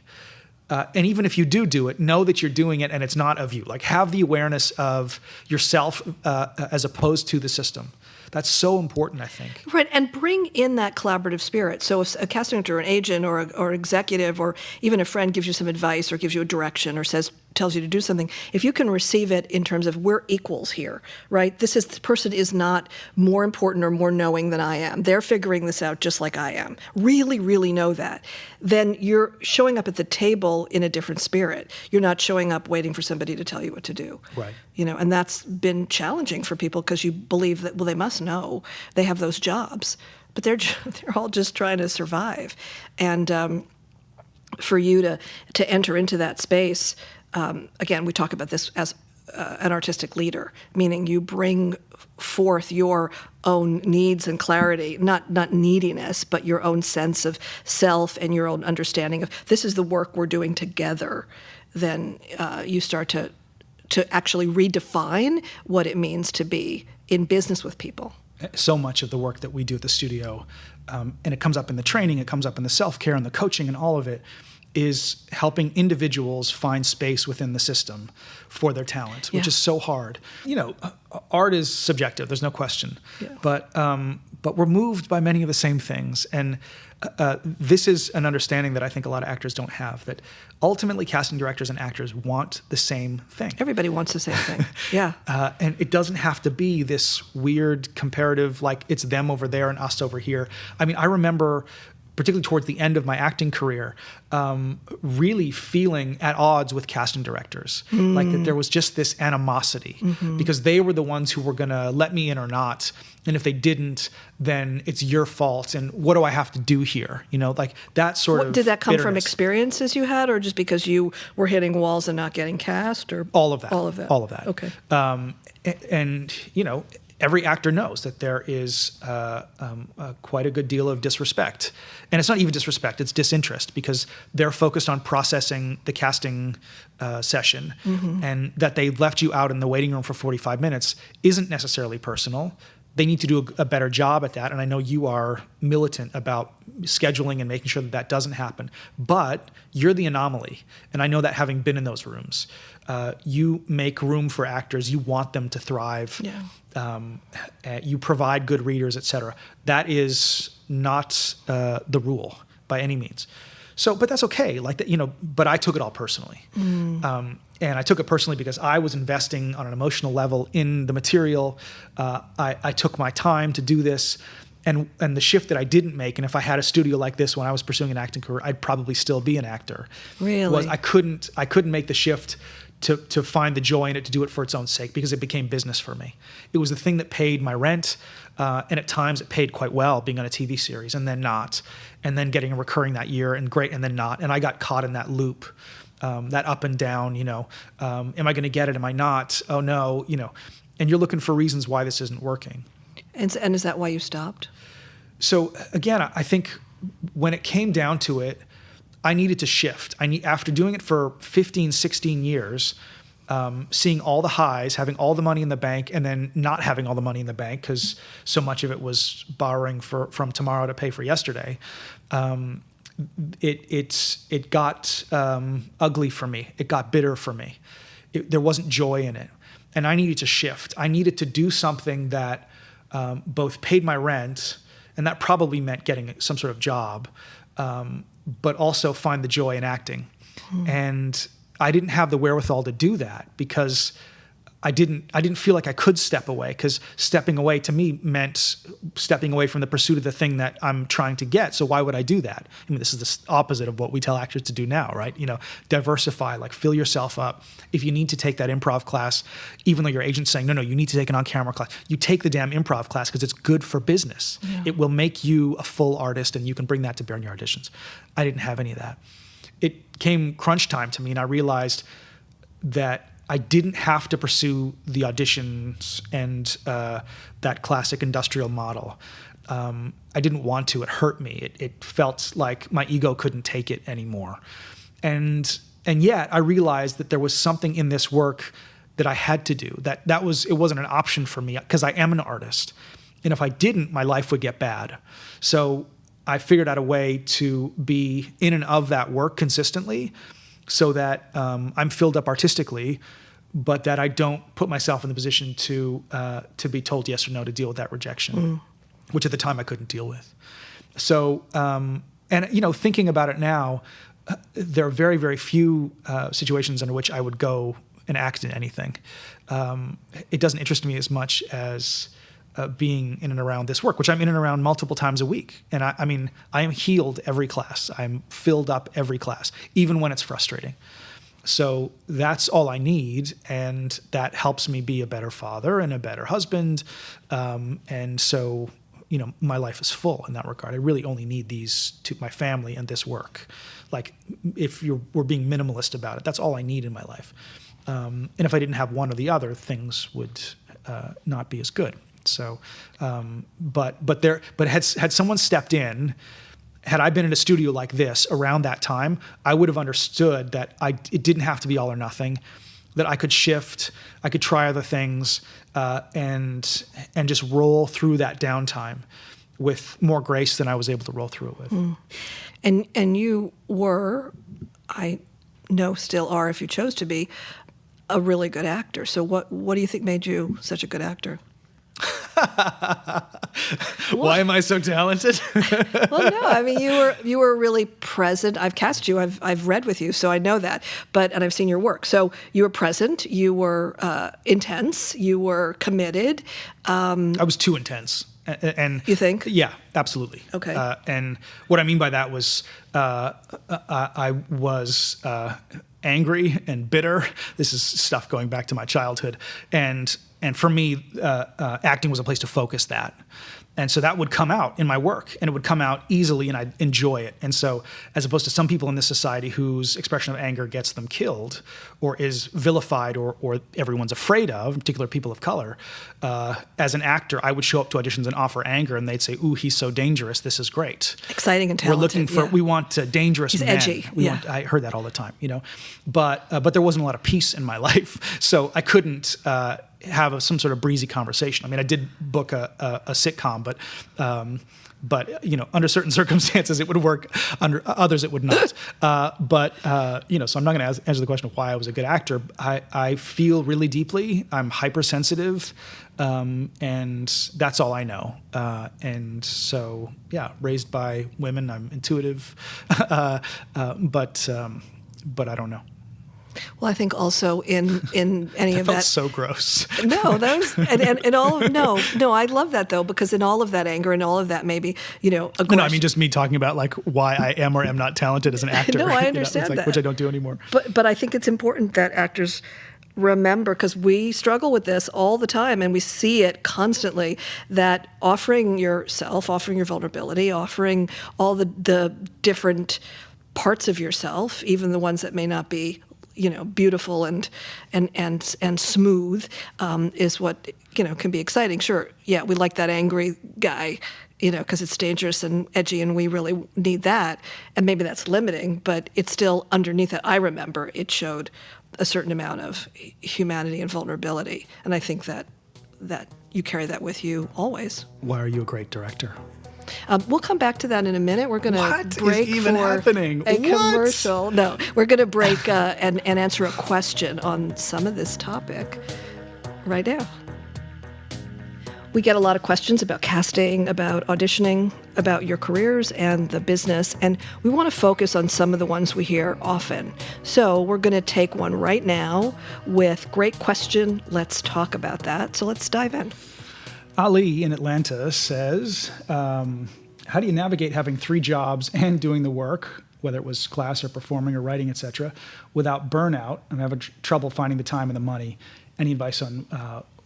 Speaker 1: And even if you do it, know that you're doing it and it's not of you. Like, have the awareness of yourself as opposed to the system. That's so important, I think.
Speaker 2: Right, and bring in that collaborative spirit. So if a casting director, or an agent, or executive, or even a friend gives you some advice or gives you a direction or tells you to do something, if you can receive it in terms of, we're equals here, right? This person is not more important or more knowing than I am. They're figuring this out just like I am. Really, really know that. Then you're showing up at the table in a different spirit. You're not showing up waiting for somebody to tell you what to do.
Speaker 1: Right.
Speaker 2: You know, and that's been challenging for people, because you believe that, well, they must know, they have those jobs, but they're all just trying to survive. And for you to enter into that space, again, we talk about this as an artistic leader, meaning you bring forth your own needs and clarity, not neediness, but your own sense of self and your own understanding of, this is the work we're doing together. Then you start to actually redefine what it means to be in business with people.
Speaker 1: So much of the work that we do at the studio, and it comes up in the training, it comes up in the self-care and the coaching and all of it, is helping individuals find space within the system for their talent, which is so hard. You know, art is subjective, there's no question. Yeah. But we're moved by many of the same things. And this is an understanding that I think a lot of actors don't have, that ultimately casting directors and actors want the same thing.
Speaker 2: Everybody wants the same thing, yeah.
Speaker 1: And it doesn't have to be this weird comparative, like it's them over there and us over here. I mean, I remember, particularly towards the end of my acting career, really feeling at odds with casting directors. Like that there was just this animosity because they were the ones who were gonna let me in or not. And if they didn't, then it's your fault. And what do I have to do here? You know, like that sort of
Speaker 2: Did that come from
Speaker 1: bitterness.
Speaker 2: experiences you had, or just because you were hitting walls and not getting cast, or
Speaker 1: All of that.
Speaker 2: All of that.
Speaker 1: All of that.
Speaker 2: Okay.
Speaker 1: And you know, every actor knows that there is quite a good deal of disrespect. And it's not even disrespect, it's disinterest, because they're focused on processing the casting session. And that they left you out in the waiting room for 45 minutes isn't necessarily personal. they need to do a better job at that. And I know you are militant about scheduling and making sure that that doesn't happen. But you're the anomaly. And I know that having been in those rooms. You make room for actors. You want them to thrive.
Speaker 2: Yeah.
Speaker 1: You provide good readers, et cetera. That is not the rule by any means. So, but that's okay. Like that, but I took it all personally. And I took it personally because I was investing on an emotional level in the material. I took my time to do this. And the shift that I didn't make, and if I had a studio like this when I was pursuing an acting career, I'd probably still be an actor.
Speaker 2: Really?
Speaker 1: Was I couldn't make the shift to find the joy in it, to do it for its own sake, because it became business for me. It was the thing that paid my rent, and at times it paid quite well, being on a TV series, and then not, and then getting a recurring that year, and great, and then not. And I got caught in that loop, that up and down, am I going to get it? Am I not? Oh no, and you're looking for reasons why this isn't working.
Speaker 2: And is that why you stopped?
Speaker 1: So again, I think when it came down to it, I needed to shift. After doing it for 15, 16 years, seeing all the highs, having all the money in the bank, and then not having all the money in the bank because so much of it was borrowing from tomorrow to pay for yesterday. It got ugly for me. It got bitter for me. There wasn't joy in it, and I needed to shift. I needed to do something that both paid my rent, and that probably meant getting some sort of job, but also find the joy in acting. And I didn't have the wherewithal to do that because I didn't feel like I could step away, because stepping away to me meant stepping away from the pursuit of the thing that I'm trying to get. So why would I do that? I mean, this is the opposite of what we tell actors to do now, right? Diversify, like fill yourself up. If you need to take that improv class, even though your agent's saying, no, you need to take an on-camera class, you take the damn improv class because it's good for business. Yeah. It will make you a full artist, and you can bring that to bear in your auditions. I didn't have any of that. It came crunch time to me, and I realized that I didn't have to pursue the auditions and that classic industrial model. I didn't want to. It hurt me. It felt like my ego couldn't take it anymore. And yet I realized that there was something in this work that I had to do. It wasn't an option for me because I am an artist. And if I didn't, my life would get bad. So I figured out a way to be in and of that work consistently, so that I'm filled up artistically, but that I don't put myself in the position to be told yes or no to deal with that rejection, which at the time I couldn't deal with. So, thinking about it now, there are very, very few situations under which I would go and act in anything. It doesn't interest me as much as being in and around this work, which I'm in and around multiple times a week. And I am healed every class. I'm filled up every class, even when it's frustrating. So that's all I need. And that helps me be a better father and a better husband. And so, my life is full in that regard. I really only need these to my family and this work. Like if we're being minimalist about it, that's all I need in my life. And if I didn't have one or the other, things would not be as good. So, but had someone stepped in, had I been in a studio like this around that time, I would have understood that it didn't have to be all or nothing, that I could shift, I could try other things, and just roll through that downtime with more grace than I was able to roll through it with.
Speaker 2: And you were, I know still are if you chose to be, a really good actor. So what do you think made you such a good actor?
Speaker 1: Why am I so talented?
Speaker 2: Well, no, I mean you were really present. I've cast you. I've read with you, so I know that. And I've seen your work. So you were present. You were intense. You were committed.
Speaker 1: I was too intense. And
Speaker 2: you think?
Speaker 1: Yeah, absolutely.
Speaker 2: Okay.
Speaker 1: And what I mean by that was I was angry and bitter. This is stuff going back to my childhood. And for me, acting was a place to focus that. And so that would come out in my work, and it would come out easily, and I'd enjoy it. And so as opposed to some people in this society whose expression of anger gets them killed or is vilified or everyone's afraid of, in particular people of color, as an actor, I would show up to auditions and offer anger, and they'd say, ooh, he's so dangerous, this is great.
Speaker 2: Exciting and talented.
Speaker 1: We're looking for, we want dangerous
Speaker 2: he's
Speaker 1: men.
Speaker 2: Edgy.
Speaker 1: I heard that all the time, But there wasn't a lot of peace in my life. So I couldn't, have some sort of breezy conversation. I mean, I did book a sitcom, but under certain circumstances it would work. Under others, it would not. So I'm not going to answer the question of why I was a good actor. I feel really deeply. I'm hypersensitive, and that's all I know. And so, raised by women, I'm intuitive, but I don't know.
Speaker 2: Well, I think also in any of that
Speaker 1: felt so gross.
Speaker 2: No, that was and all of no, I love that though, because in all of that anger and all of that maybe aggression.
Speaker 1: No, I mean just me talking about like why I am or am not talented as an actor.
Speaker 2: No, I understand that,
Speaker 1: which I don't do anymore.
Speaker 2: But I think it's important that actors remember, because we struggle with this all the time and we see it constantly, that offering yourself, offering your vulnerability, offering all the different parts of yourself, even the ones that may not be beautiful and smooth, is what can be exciting. Sure, yeah, we like that angry guy, because it's dangerous and edgy, and we really need that. And maybe that's limiting, but it's still underneath it. I remember it showed a certain amount of humanity and vulnerability, and I think that you carry that with you always.
Speaker 1: Why are you a great director?
Speaker 2: We'll come back to that in a minute. We're going to break
Speaker 1: is even
Speaker 2: for
Speaker 1: happening?
Speaker 2: a commercial. No, we're going to break and answer a question on some of this topic right now. We get a lot of questions about casting, about auditioning, about your careers and the business, and we want to focus on some of the ones we hear often. So we're going to take one right now with great question. Let's talk about that. So let's dive in.
Speaker 1: Ali in Atlanta says, how do you navigate having 3 jobs and doing the work, whether it was class or performing or writing, etc., without burnout? I'm having trouble finding the time and the money. Any advice on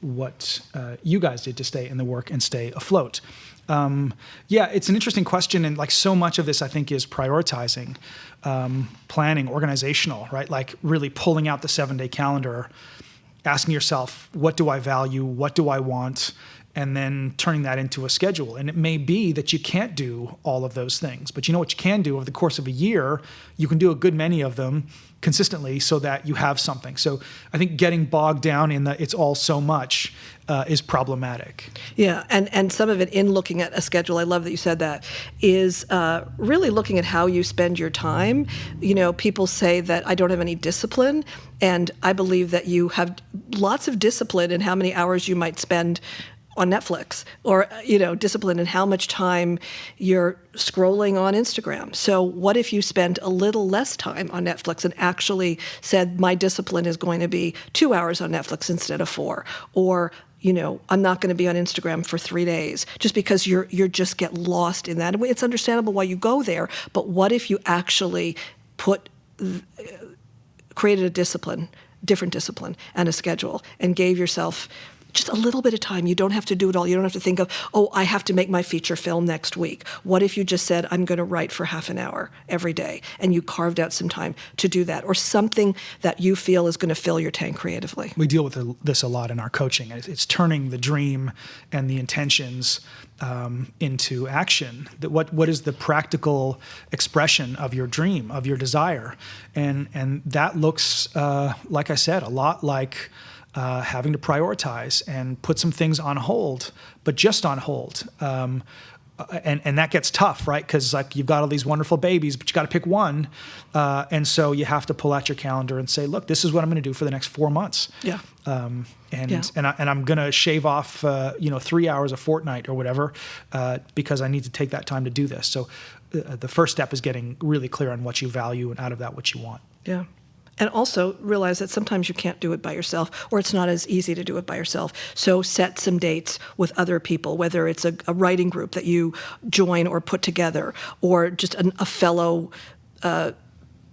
Speaker 1: what you guys did to stay in the work and stay afloat? It's an interesting question. And like so much of this, I think, is prioritizing, planning, organizational, right? Like really pulling out the 7-day calendar, asking yourself, what do I value? What do I want? And then turning that into a schedule. And it may be that you can't do all of those things, but you know what you can do over the course of a year? You can do a good many of them consistently so that you have something. So I think getting bogged down in the it's all so much is problematic.
Speaker 2: Yeah, and some of it in looking at a schedule, I love that you said that, is really looking at how you spend your time. People say that I don't have any discipline, and I believe that you have lots of discipline in how many hours you might spend on Netflix, or discipline in how much time you're scrolling on Instagram. So what if you spent a little less time on Netflix and actually said, my discipline is going to be 2 hours on Netflix instead of 4, or I'm not going to be on Instagram for 3 days, just because you're just get lost in that. It's understandable why you go there, but what if you actually created a discipline, different discipline, and a schedule, and gave yourself just a little bit of time. You don't have to do it all. You don't have to think of, I have to make my feature film next week. What if you just said, I'm going to write for half an hour every day, and you carved out some time to do that, or something that you feel is going to fill your tank creatively?
Speaker 1: We deal with this a lot in our coaching. It's turning the dream and the intentions into action. What is the practical expression of your dream, of your desire? And that looks, like I said, a lot like having to prioritize and put some things on hold, but just on hold. And that gets tough, right? Because like you've got all these wonderful babies, but you got to pick one. And so you have to pull out your calendar and say, look, this is what I'm going to do for the next 4 months.
Speaker 2: Yeah.
Speaker 1: And I'm going to shave off, 3 hours a fortnight or whatever, because I need to take that time to do this. So the first step is getting really clear on what you value, and out of that, what you want.
Speaker 2: Yeah. And also realize that sometimes you can't do it by yourself, or it's not as easy to do it by yourself. So set some dates with other people, whether it's a writing group that you join or put together, or just a fellow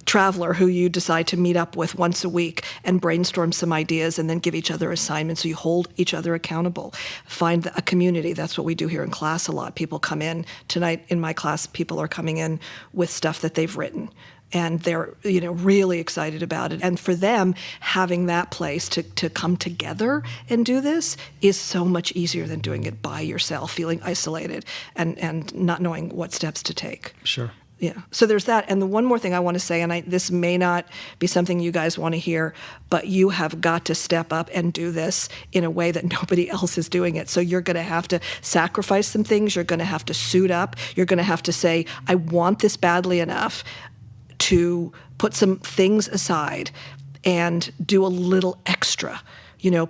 Speaker 2: traveler who you decide to meet up with once a week and brainstorm some ideas, and then give each other assignments so you hold each other accountable. Find a community. That's what we do here in class a lot. People come in. Tonight in my class, people are coming in with stuff that they've written, and they're really excited about it. And for them, having that place to come together and do this is so much easier than doing it by yourself, feeling isolated and not knowing what steps to take.
Speaker 1: Sure.
Speaker 2: Yeah. So there's that. And the one more thing I want to say, and this may not be something you guys want to hear, but you have got to step up and do this in a way that nobody else is doing it. So you're going to have to sacrifice some things. You're going to have to suit up. You're going to have to say, I want this badly enough to put some things aside and do a little extra,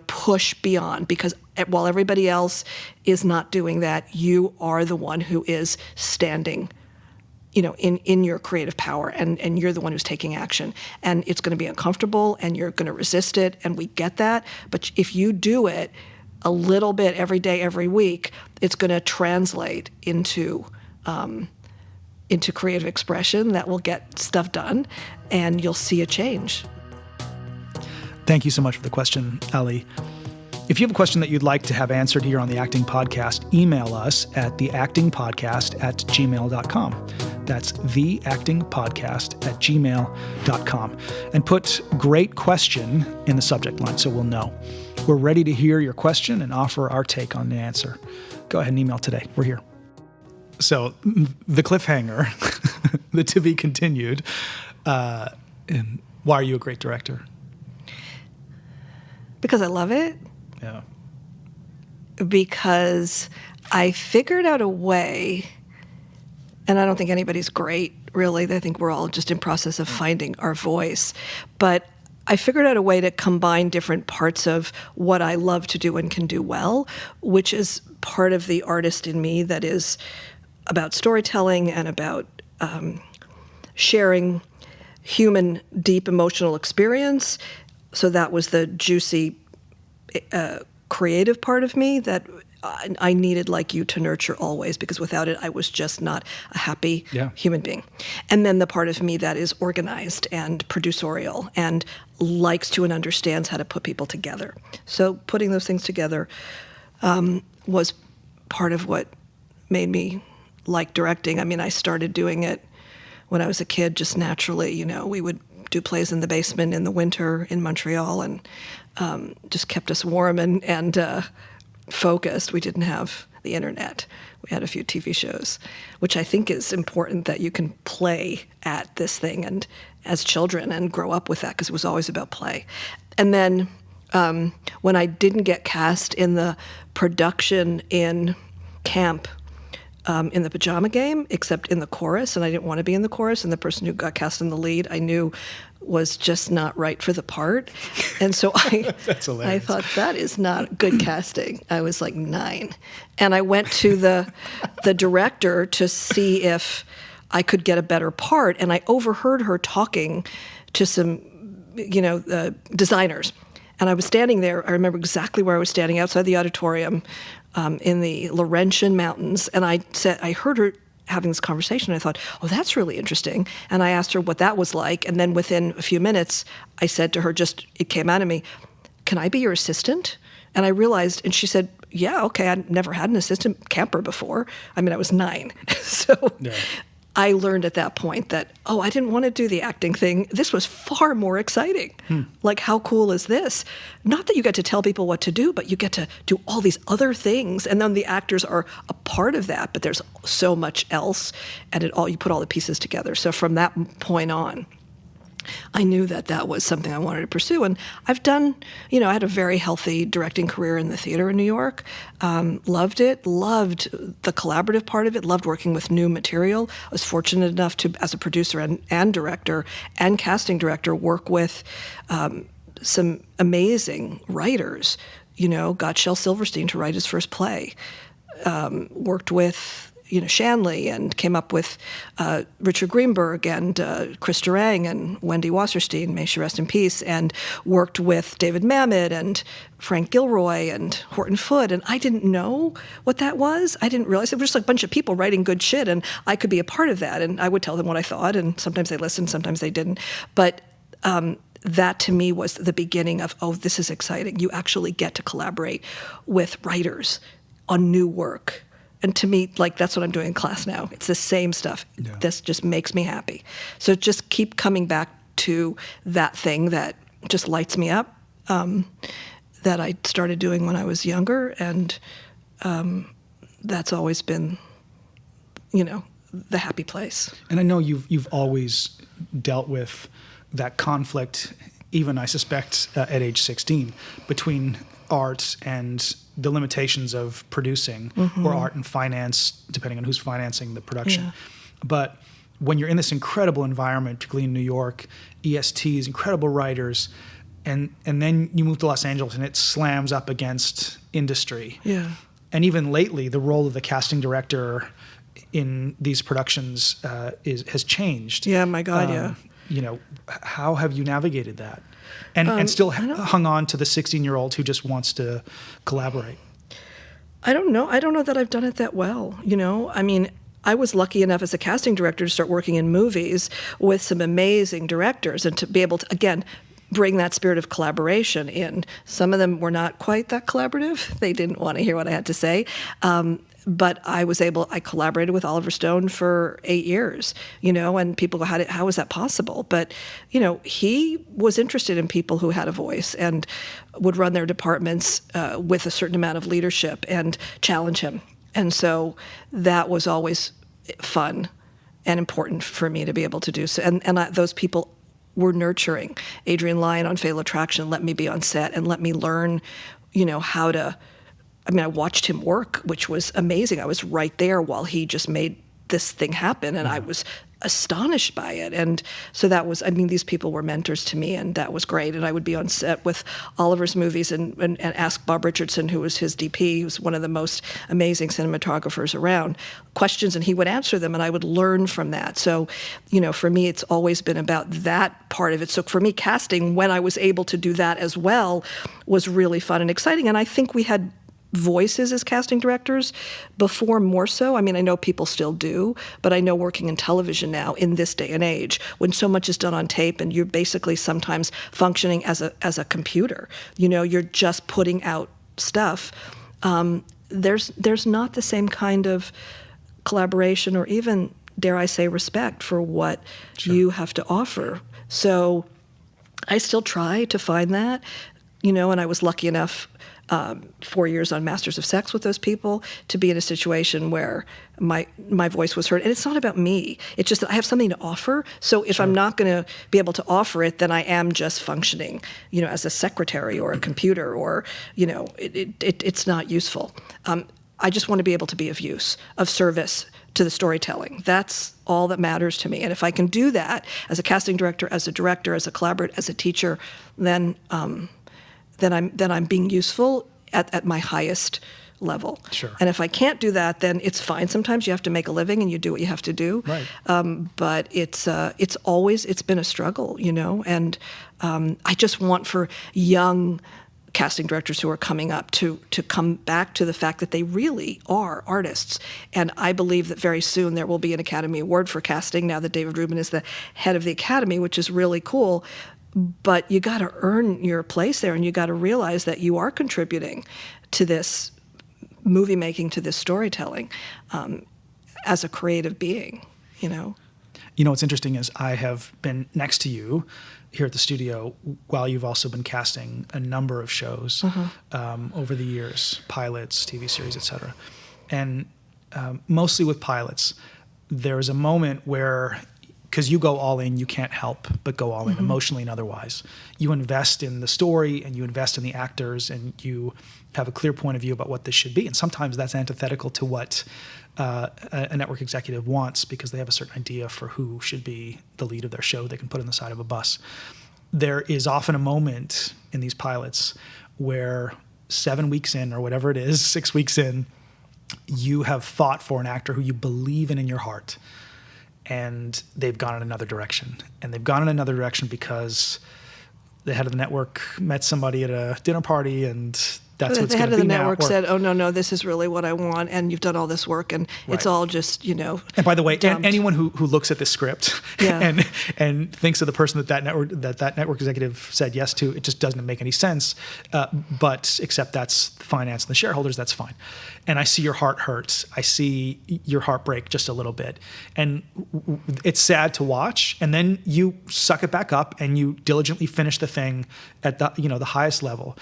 Speaker 2: push beyond, because while everybody else is not doing that, you are the one who is standing in your creative power, and you're the one who's taking action. And it's going to be uncomfortable, and you're going to resist it, and we get that. But if you do it a little bit every day, every week, it's going to translate into creative expression that will get stuff done, and you'll see a change.
Speaker 1: Thank you so much for the question, Ali. If you have a question that you'd like to have answered here on the Acting Podcast, email us at theactingpodcast@gmail.com. That's theactingpodcast@gmail.com. And put "great question" in the subject line so we'll know. We're ready to hear your question and offer our take on the answer. Go ahead and email today. We're here. So the cliffhanger, the to be continued. Why are you a great director?
Speaker 2: Because I love it.
Speaker 1: Yeah.
Speaker 2: Because I figured out a way, and I don't think anybody's great, really. I think we're all just in process of finding our voice. But I figured out a way to combine different parts of what I love to do and can do well, which is part of the artist in me that is about storytelling and about sharing human, deep emotional experience. So that was the juicy, creative part of me that I needed, like you, to nurture always, because without it, I was just not a happy human being. And then the part of me that is organized and producerial and likes to and understands how to put people together. So putting those things together was part of what made me like directing. I mean, I started doing it when I was a kid, just naturally. We would do plays in the basement in the winter in Montreal, and just kept us warm and focused. We didn't have the internet. We had a few TV shows, which I think is important, that you can play at this thing and as children and grow up with that, because it was always about play. And then when I didn't get cast in the production in camp, in the Pajama Game, except in the chorus, and I didn't want to be in the chorus, and the person who got cast in the lead I knew was just not right for the part. And so I thought, that is not good casting. I was like 9. And I went to the director to see if I could get a better part, and I overheard her talking to some, designers. And I was standing there, I remember exactly where I was standing, outside the auditorium, in the Laurentian Mountains, and I heard her having this conversation. I thought, oh, that's really interesting. And I asked her what that was like, and then within a few minutes, I said to her, it came out of me, can I be your assistant? And I realized, and she said, yeah, okay, I'd never had an assistant camper before. I mean, I was 9. So I learned at that point that, I didn't want to do the acting thing. This was far more exciting. Like, how cool is this? Not that you get to tell people what to do, but you get to do all these other things. And then the actors are a part of that, but there's so much else, and you put all the pieces together. So from that point on, I knew that was something I wanted to pursue. And I've done, I had a very healthy directing career in the theater in New York. Loved it, loved the collaborative part of it, loved working with new material. I was fortunate enough to, as a producer and director and casting director, work with some amazing writers. Got Shel Silverstein to write his first play. Worked with Shanley, and came up with Richard Greenberg and Chris Durang and Wendy Wasserstein, may she rest in peace, and worked with David Mamet and Frank Gilroy and Horton Foote. And I didn't know what that was. I didn't realize it was just like a bunch of people writing good shit, and I could be a part of that. And I would tell them what I thought, and sometimes they listened, sometimes they didn't. But that to me was the beginning of, this is exciting. You actually get to collaborate with writers on new work. And to me, that's what I'm doing in class now. It's the same stuff. Yeah. This just makes me happy. So just keep coming back to that thing that just lights me up, that I started doing when I was younger. And that's always been, the happy place.
Speaker 1: And I know you've always dealt with that conflict, even I suspect at age 16, between art and the limitations of producing, or art and finance, depending on who's financing the production.
Speaker 2: Yeah.
Speaker 1: But when you're in this incredible environment, particularly in New York, ESTs, incredible writers, and then you move to Los Angeles and it slams up against industry.
Speaker 2: Yeah.
Speaker 1: And even lately, the role of the casting director in these productions has changed.
Speaker 2: Yeah, my God, yeah.
Speaker 1: You know, how have you navigated that? And still hung on to the 16-year-old who just wants to collaborate?
Speaker 2: I don't know. I don't know that I've done it that well, you know? I mean, I was lucky enough as a casting director to start working in movies with some amazing directors and to be able to, again, bring that spirit of collaboration in. Some of them were not quite that collaborative. They didn't want to hear what I had to say. But I collaborated with Oliver Stone for 8 years, you know, and people go, how is that possible? But, you know, he was interested in people who had a voice and would run their departments with a certain amount of leadership and challenge him. And so that was always fun and important for me to be able to do so. And those people were nurturing. Adrian Lyne on Fatal Attraction let me be on set and let me learn, you know, how to. I mean, I watched him work, which was amazing. I was right there while he just made this thing happen, and I was astonished by it. And so that was, I mean, these people were mentors to me, and that was great. And I would be on set with Oliver's movies and ask Bob Richardson, who was his DP, who's one of the most amazing cinematographers around, questions, and he would answer them, and I would learn from that. So, you know, for me, it's always been about that part of it. So for me, casting, when I was able to do that as well, was really fun and exciting. And I think we had voices as casting directors before, more so. I mean, I know people still do, but I know working in television now in this day and age, when so much is done on tape and you're basically sometimes functioning as a computer, you know, you're just putting out stuff. There's not the same kind of collaboration or even, dare I say, respect for what you have to offer. So I still try to find that, you know, and I was lucky enough 4 years on Masters of Sex with those people to be in a situation where my voice was heard. And it's not about me. It's just that I have something to offer. So if I'm not going to be able to offer it, then I am just functioning, you know, as a secretary or a computer, or, you know, it's not useful. I just want to be able to be of use, of service to the storytelling. That's all that matters to me. And if I can do that as a casting director, as a director, as a collaborator, as a teacher, then I'm being useful at my highest level.
Speaker 1: Sure.
Speaker 2: And if I can't do that, then it's fine. Sometimes you have to make a living and you do what you have to do.
Speaker 1: Right.
Speaker 2: But it's been a struggle, you know. And I just want for young casting directors who are coming up to come back to the fact that they really are artists. And I believe that very soon there will be an Academy Award for casting, now that David Rubin is the head of the Academy, which is really cool. But you got to earn your place there, and you got to realize that you are contributing to this movie making, to this storytelling, as a creative being, you know.
Speaker 1: You know, what's interesting is I have been next to you here at the studio while you've also been casting a number of shows over the years, pilots, TV series, etc. And mostly with pilots, there is a moment where, because you go all in, you can't help but go all in, emotionally and otherwise. You invest in the story and you invest in the actors and you have a clear point of view about what this should be. And sometimes that's antithetical to what a network executive wants, because they have a certain idea for who should be the lead of their show they can put on the side of a bus. There is often a moment in these pilots where 7 weeks in, or whatever it is, 6 weeks in, you have fought for an actor who you believe in your heart, and they've gone in another direction. And they've gone in another direction because the head of the network met somebody at a dinner party, and that's what's going to be now.
Speaker 2: The head of the network said, "Oh, no, this is really what I want, and you've done all this work, and it's all just, you know."
Speaker 1: And by the way,
Speaker 2: dumped.
Speaker 1: Anyone who looks at this script and thinks of the person that network executive said yes to, it just doesn't make any sense. But except that's finance and the shareholders, that's fine. And I see your heart hurt. I see your heart break just a little bit, and it's sad to watch. And then you suck it back up and you diligently finish the thing at the highest level.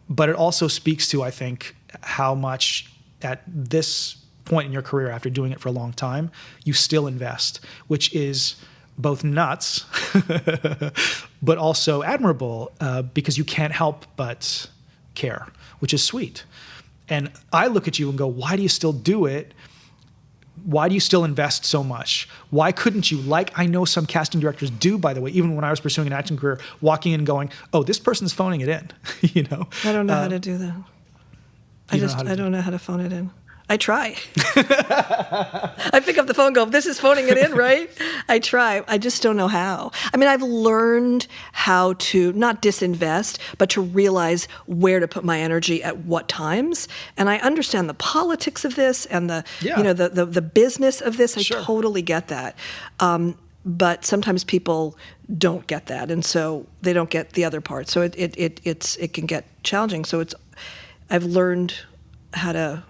Speaker 1: But it also speaks to, I think, how much at this point in your career after doing it for a long time, you still invest, which is both nuts, but also admirable because you can't help but care, which is sweet. And I look at you and go, why do you still do it? Why do you still invest so much? Why couldn't you, like I know some casting directors do, by the way, even when I was pursuing an acting career, walking in and going, oh, this person's phoning it in, you know?
Speaker 2: I don't know how to do that. I don't know how to phone it in. I try. I pick up the phone and go, this is phoning it in, right? I try. I just don't know how. I mean, I've learned how to not disinvest, but to realize where to put my energy at what times. And I understand the politics of this and the business of this. I totally get that. But sometimes people don't get that, and so they don't get the other part. So it can get challenging. So I've learned how to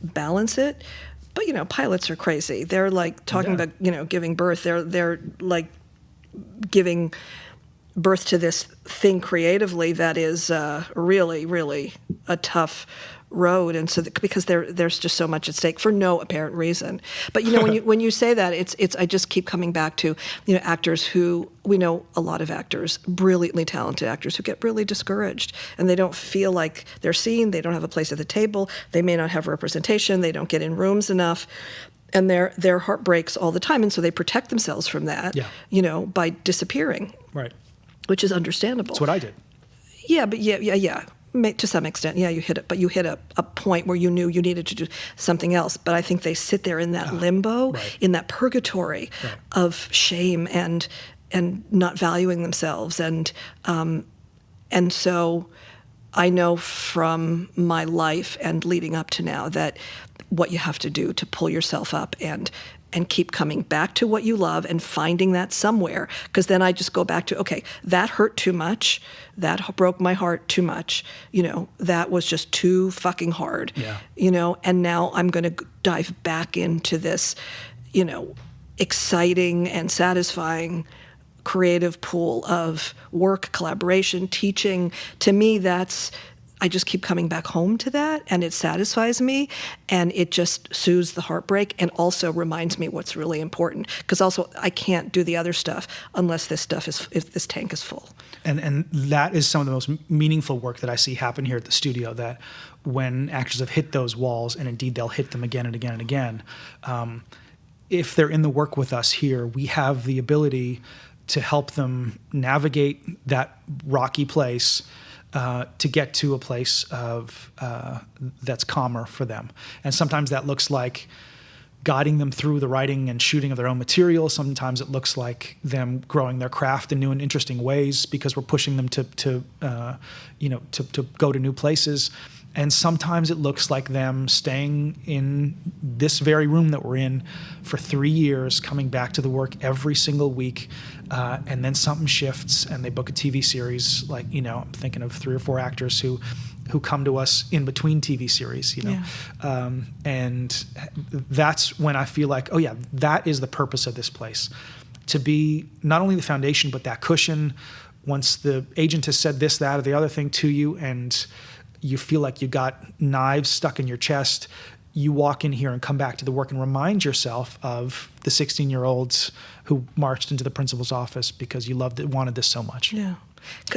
Speaker 2: balance it, but pilots are crazy. They're like talking about giving birth. They're like giving birth to this thing creatively that is really, really a tough road, and so because there's just so much at stake for no apparent reason. But when you say that, it's I just keep coming back to actors who we know, a lot of actors, brilliantly talented actors, who get really discouraged and they don't feel like they're seen. They don't have a place at the table. They may not have representation. They don't get in rooms enough. And their heart breaks all the time, and so they protect themselves from that, by disappearing,
Speaker 1: right?
Speaker 2: Which is understandable.
Speaker 1: That's what I did.
Speaker 2: Yeah, but yeah. To some extent, yeah, you hit it, but you hit a point where you knew you needed to do something else. But I think they sit there in that limbo, in that purgatory of shame and not valuing themselves, and so I know from my life and leading up to now that what you have to do to pull yourself up and keep coming back to what you love and finding that somewhere. Because then I just go back to, okay, that hurt too much. That broke my heart too much. That was just too fucking hard.
Speaker 1: Yeah.
Speaker 2: And now I'm going to dive back into this, exciting and satisfying creative pool of work, collaboration, teaching. To me, I just keep coming back home to that, and it satisfies me, and it just soothes the heartbreak and also reminds me what's really important. Because also, I can't do the other stuff unless this tank is full.
Speaker 1: And that is some of the most meaningful work that I see happen here at the studio, that when actors have hit those walls, and indeed they'll hit them again and again and again, if they're in the work with us here, we have the ability to help them navigate that rocky place to get to a place of that's calmer for them. And sometimes that looks like guiding them through the writing and shooting of their own material. Sometimes it looks like them growing their craft in new and interesting ways because we're pushing them to go to new places. And sometimes it looks like them staying in this very room that we're in for 3 years, coming back to the work every single week, and then something shifts and they book a TV series. Like, I'm thinking of 3 or 4 actors who come to us in between TV series, and that's when I feel like, oh yeah, that is the purpose of this place, to be not only the foundation, but that cushion. Once the agent has said this, that, or the other thing to you, and you feel like you got knives stuck in your chest, you walk in here and come back to the work and remind yourself of the 16-year-olds who marched into the principal's office because you wanted this so much.
Speaker 2: Yeah,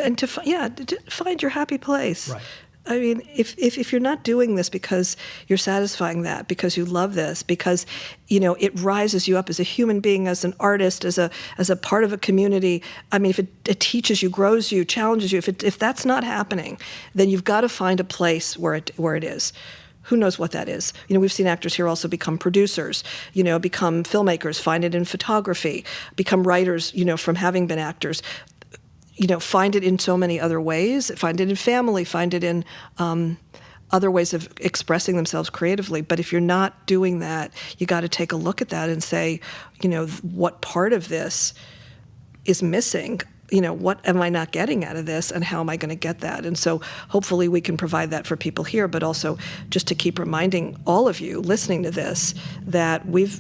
Speaker 2: and to find your happy place.
Speaker 1: Right.
Speaker 2: I mean, if you're not doing this because you're satisfying that, because you love this, because it rises you up as a human being, as an artist, as a part of a community. I mean, if it teaches you, grows you, challenges you, if that's not happening, then you've got to find a place where it is. Who knows what that is? We've seen actors here also become producers, become filmmakers, find it in photography, become writers, from having been actors. Find it in so many other ways. Find it in family. Find it in other ways of expressing themselves creatively. But if you're not doing that, you got to take a look at that and say, what part of this is missing? What am I not getting out of this, and how am I going to get that? And so hopefully we can provide that for people here, but also just to keep reminding all of you listening to this that we've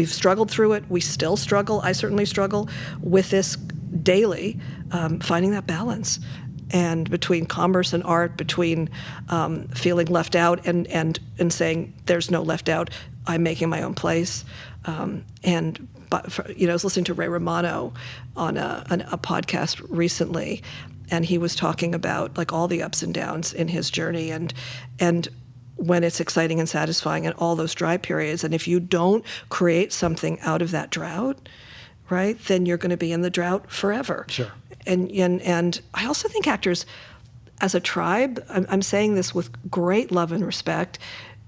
Speaker 2: struggled through it. We still struggle. I certainly struggle with this daily, finding that balance. and between commerce and art, between feeling left out and saying there's no left out, I'm making my own place. But I was listening to Ray Romano on a podcast recently, and he was talking about like all the ups and downs in his journey, and when it's exciting and satisfying, and all those dry periods. And if you don't create something out of that drought, right, then you're going to be in the drought forever.
Speaker 1: Sure.
Speaker 2: And I also think actors, as a tribe, I'm saying this with great love and respect,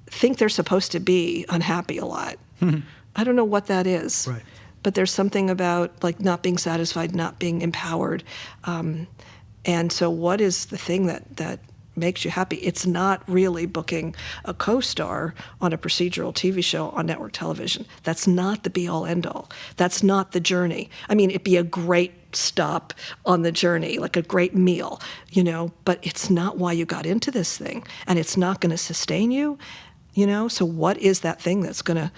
Speaker 2: think they're supposed to be unhappy a lot. I don't know what that is.
Speaker 1: Right.
Speaker 2: But there's something about like not being satisfied, not being empowered. And so what is the thing that makes you happy? It's not really booking a co-star on a procedural TV show on network television. That's not the be-all, end-all. That's not the journey. I mean, it'd be a great stop on the journey, like a great meal, but it's not why you got into this thing, and it's not going to sustain you, So what is that thing that's going to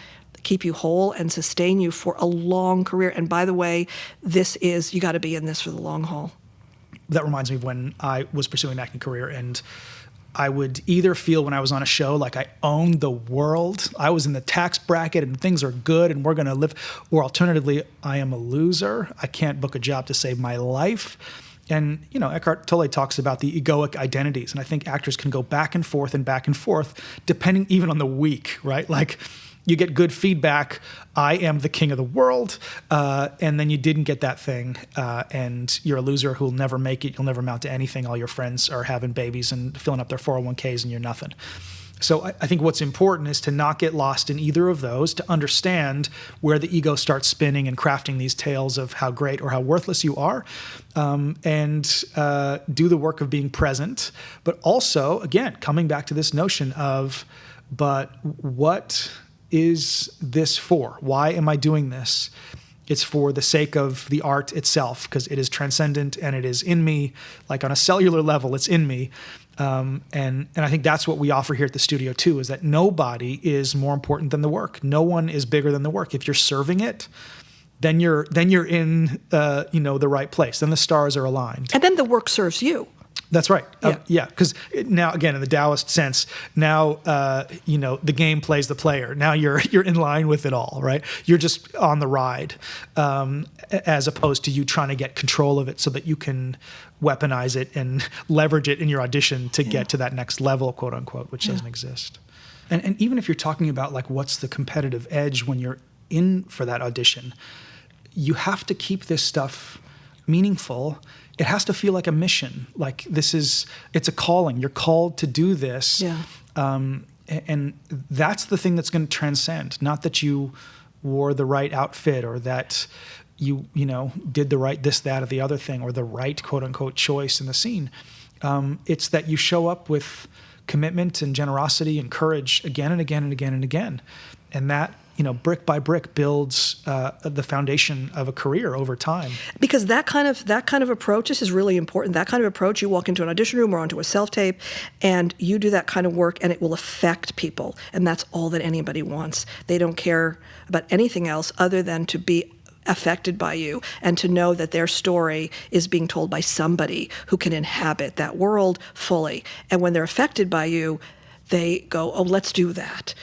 Speaker 2: keep you whole and sustain you for a long career? And by the way, you got to be in this for the long haul.
Speaker 1: That reminds me of when I was pursuing an acting career, and I would either feel when I was on a show like I owned the world, I was in the tax bracket and things are good and we're going to live, or alternatively, I am a loser. I can't book a job to save my life. And, Eckhart Tolle talks about the egoic identities, and I think actors can go back and forth, depending even on the week, right? Like, you get good feedback, I am the king of the world, and then you didn't get that thing, and you're a loser who'll never make it, you'll never amount to anything, all your friends are having babies and filling up their 401ks and you're nothing. So I think what's important is to not get lost in either of those, to understand where the ego starts spinning and crafting these tales of how great or how worthless you are, and do the work of being present, but also, again, coming back to this notion of, but what is this for? Why am I doing this? It's for the sake of the art itself, because it is transcendent and it is in me, like on a cellular level, it's in me. And I think that's what we offer here at the studio too, is that nobody is more important than the work. No one is bigger than the work. If you're serving it, then you're in the right place. Then the stars are aligned.
Speaker 2: And then the work serves you.
Speaker 1: That's right. Yeah. Because now, again, in the Taoist sense, now the game plays the player. Now you're in line with it all, right? You're just on the ride, as opposed to you trying to get control of it so that you can weaponize it and leverage it in your audition to get to that next level, quote unquote, which doesn't exist. And even if you're talking about like what's the competitive edge when you're in for that audition, you have to keep this stuff meaningful. It has to feel like a mission. Like it's a calling. You're called to do this.
Speaker 2: Yeah.
Speaker 1: And that's the thing that's going to transcend. Not that you wore the right outfit or that you did the right this, that, or the other thing, or the right quote unquote choice in the scene. It's that you show up with commitment and generosity and courage again and again and again and again. And that, brick by brick builds the foundation of a career over time. Because
Speaker 2: that kind of approach, this is really important. That kind of approach, you walk into an audition room or onto a self-tape and you do that kind of work and it will affect people. And that's all that anybody wants. They don't care about anything else other than to be affected by you and to know that their story is being told by somebody who can inhabit that world fully. And when they're affected by you, they go, oh, let's do that.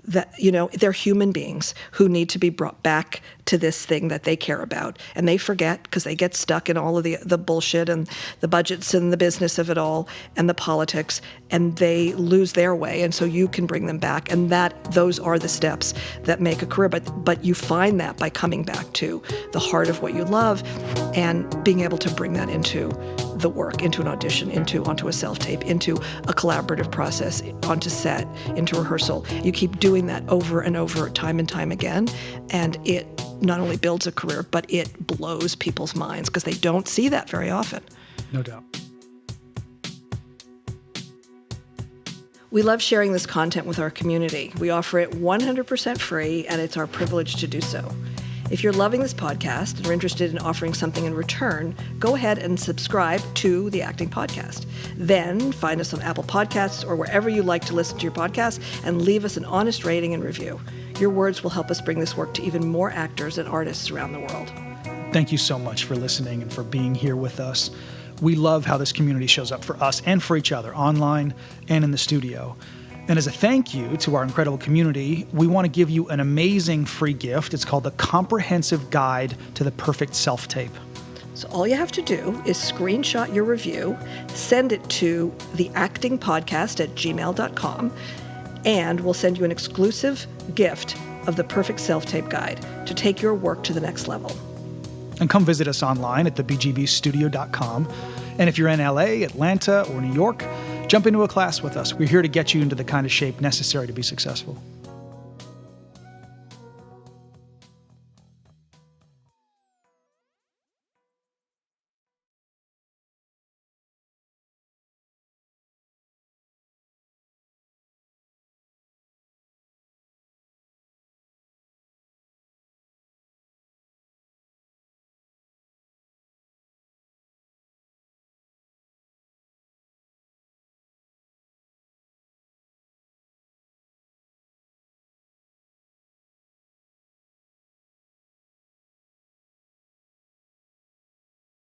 Speaker 2: That, they're human beings who need to be brought back to this thing that they care about. And they forget because they get stuck in all of the bullshit and the budgets and the business of it all and the politics, and they lose their way. And so you can bring them back. And those are the steps that make a career. But you find that by coming back to the heart of what you love and being able to bring that into the work, into an audition, onto a self-tape, into a collaborative process, onto set, into rehearsal. You keep doing that over and over, time and time again, and it not only builds a career, but it blows people's minds because they don't see that very often.
Speaker 1: No doubt.
Speaker 2: We love sharing this content with our community. We offer it 100% free, and it's our privilege to do so. If you're loving this podcast and are interested in offering something in return, go ahead and subscribe to the Acting Podcast. Then find us on Apple Podcasts or wherever you like to listen to your podcast and leave us an honest rating and review. Your words will help us bring this work to even more actors and artists around the world.
Speaker 1: Thank you so much for listening and for being here with us. We love how this community shows up for us and for each other, online and in the studio. And as a thank you to our incredible community, we want to give you an amazing free gift. It's called the Comprehensive Guide to the Perfect Self-Tape.
Speaker 2: So all you have to do is screenshot your review, send it to theactingpodcast@gmail.com, and we'll send you an exclusive gift of the Perfect Self-Tape Guide to take your work to the next level.
Speaker 1: And come visit us online at thebgbstudio.com. And if you're in LA, Atlanta, or New York, jump into a class with us. We're here to get you into the kind of shape necessary to be successful.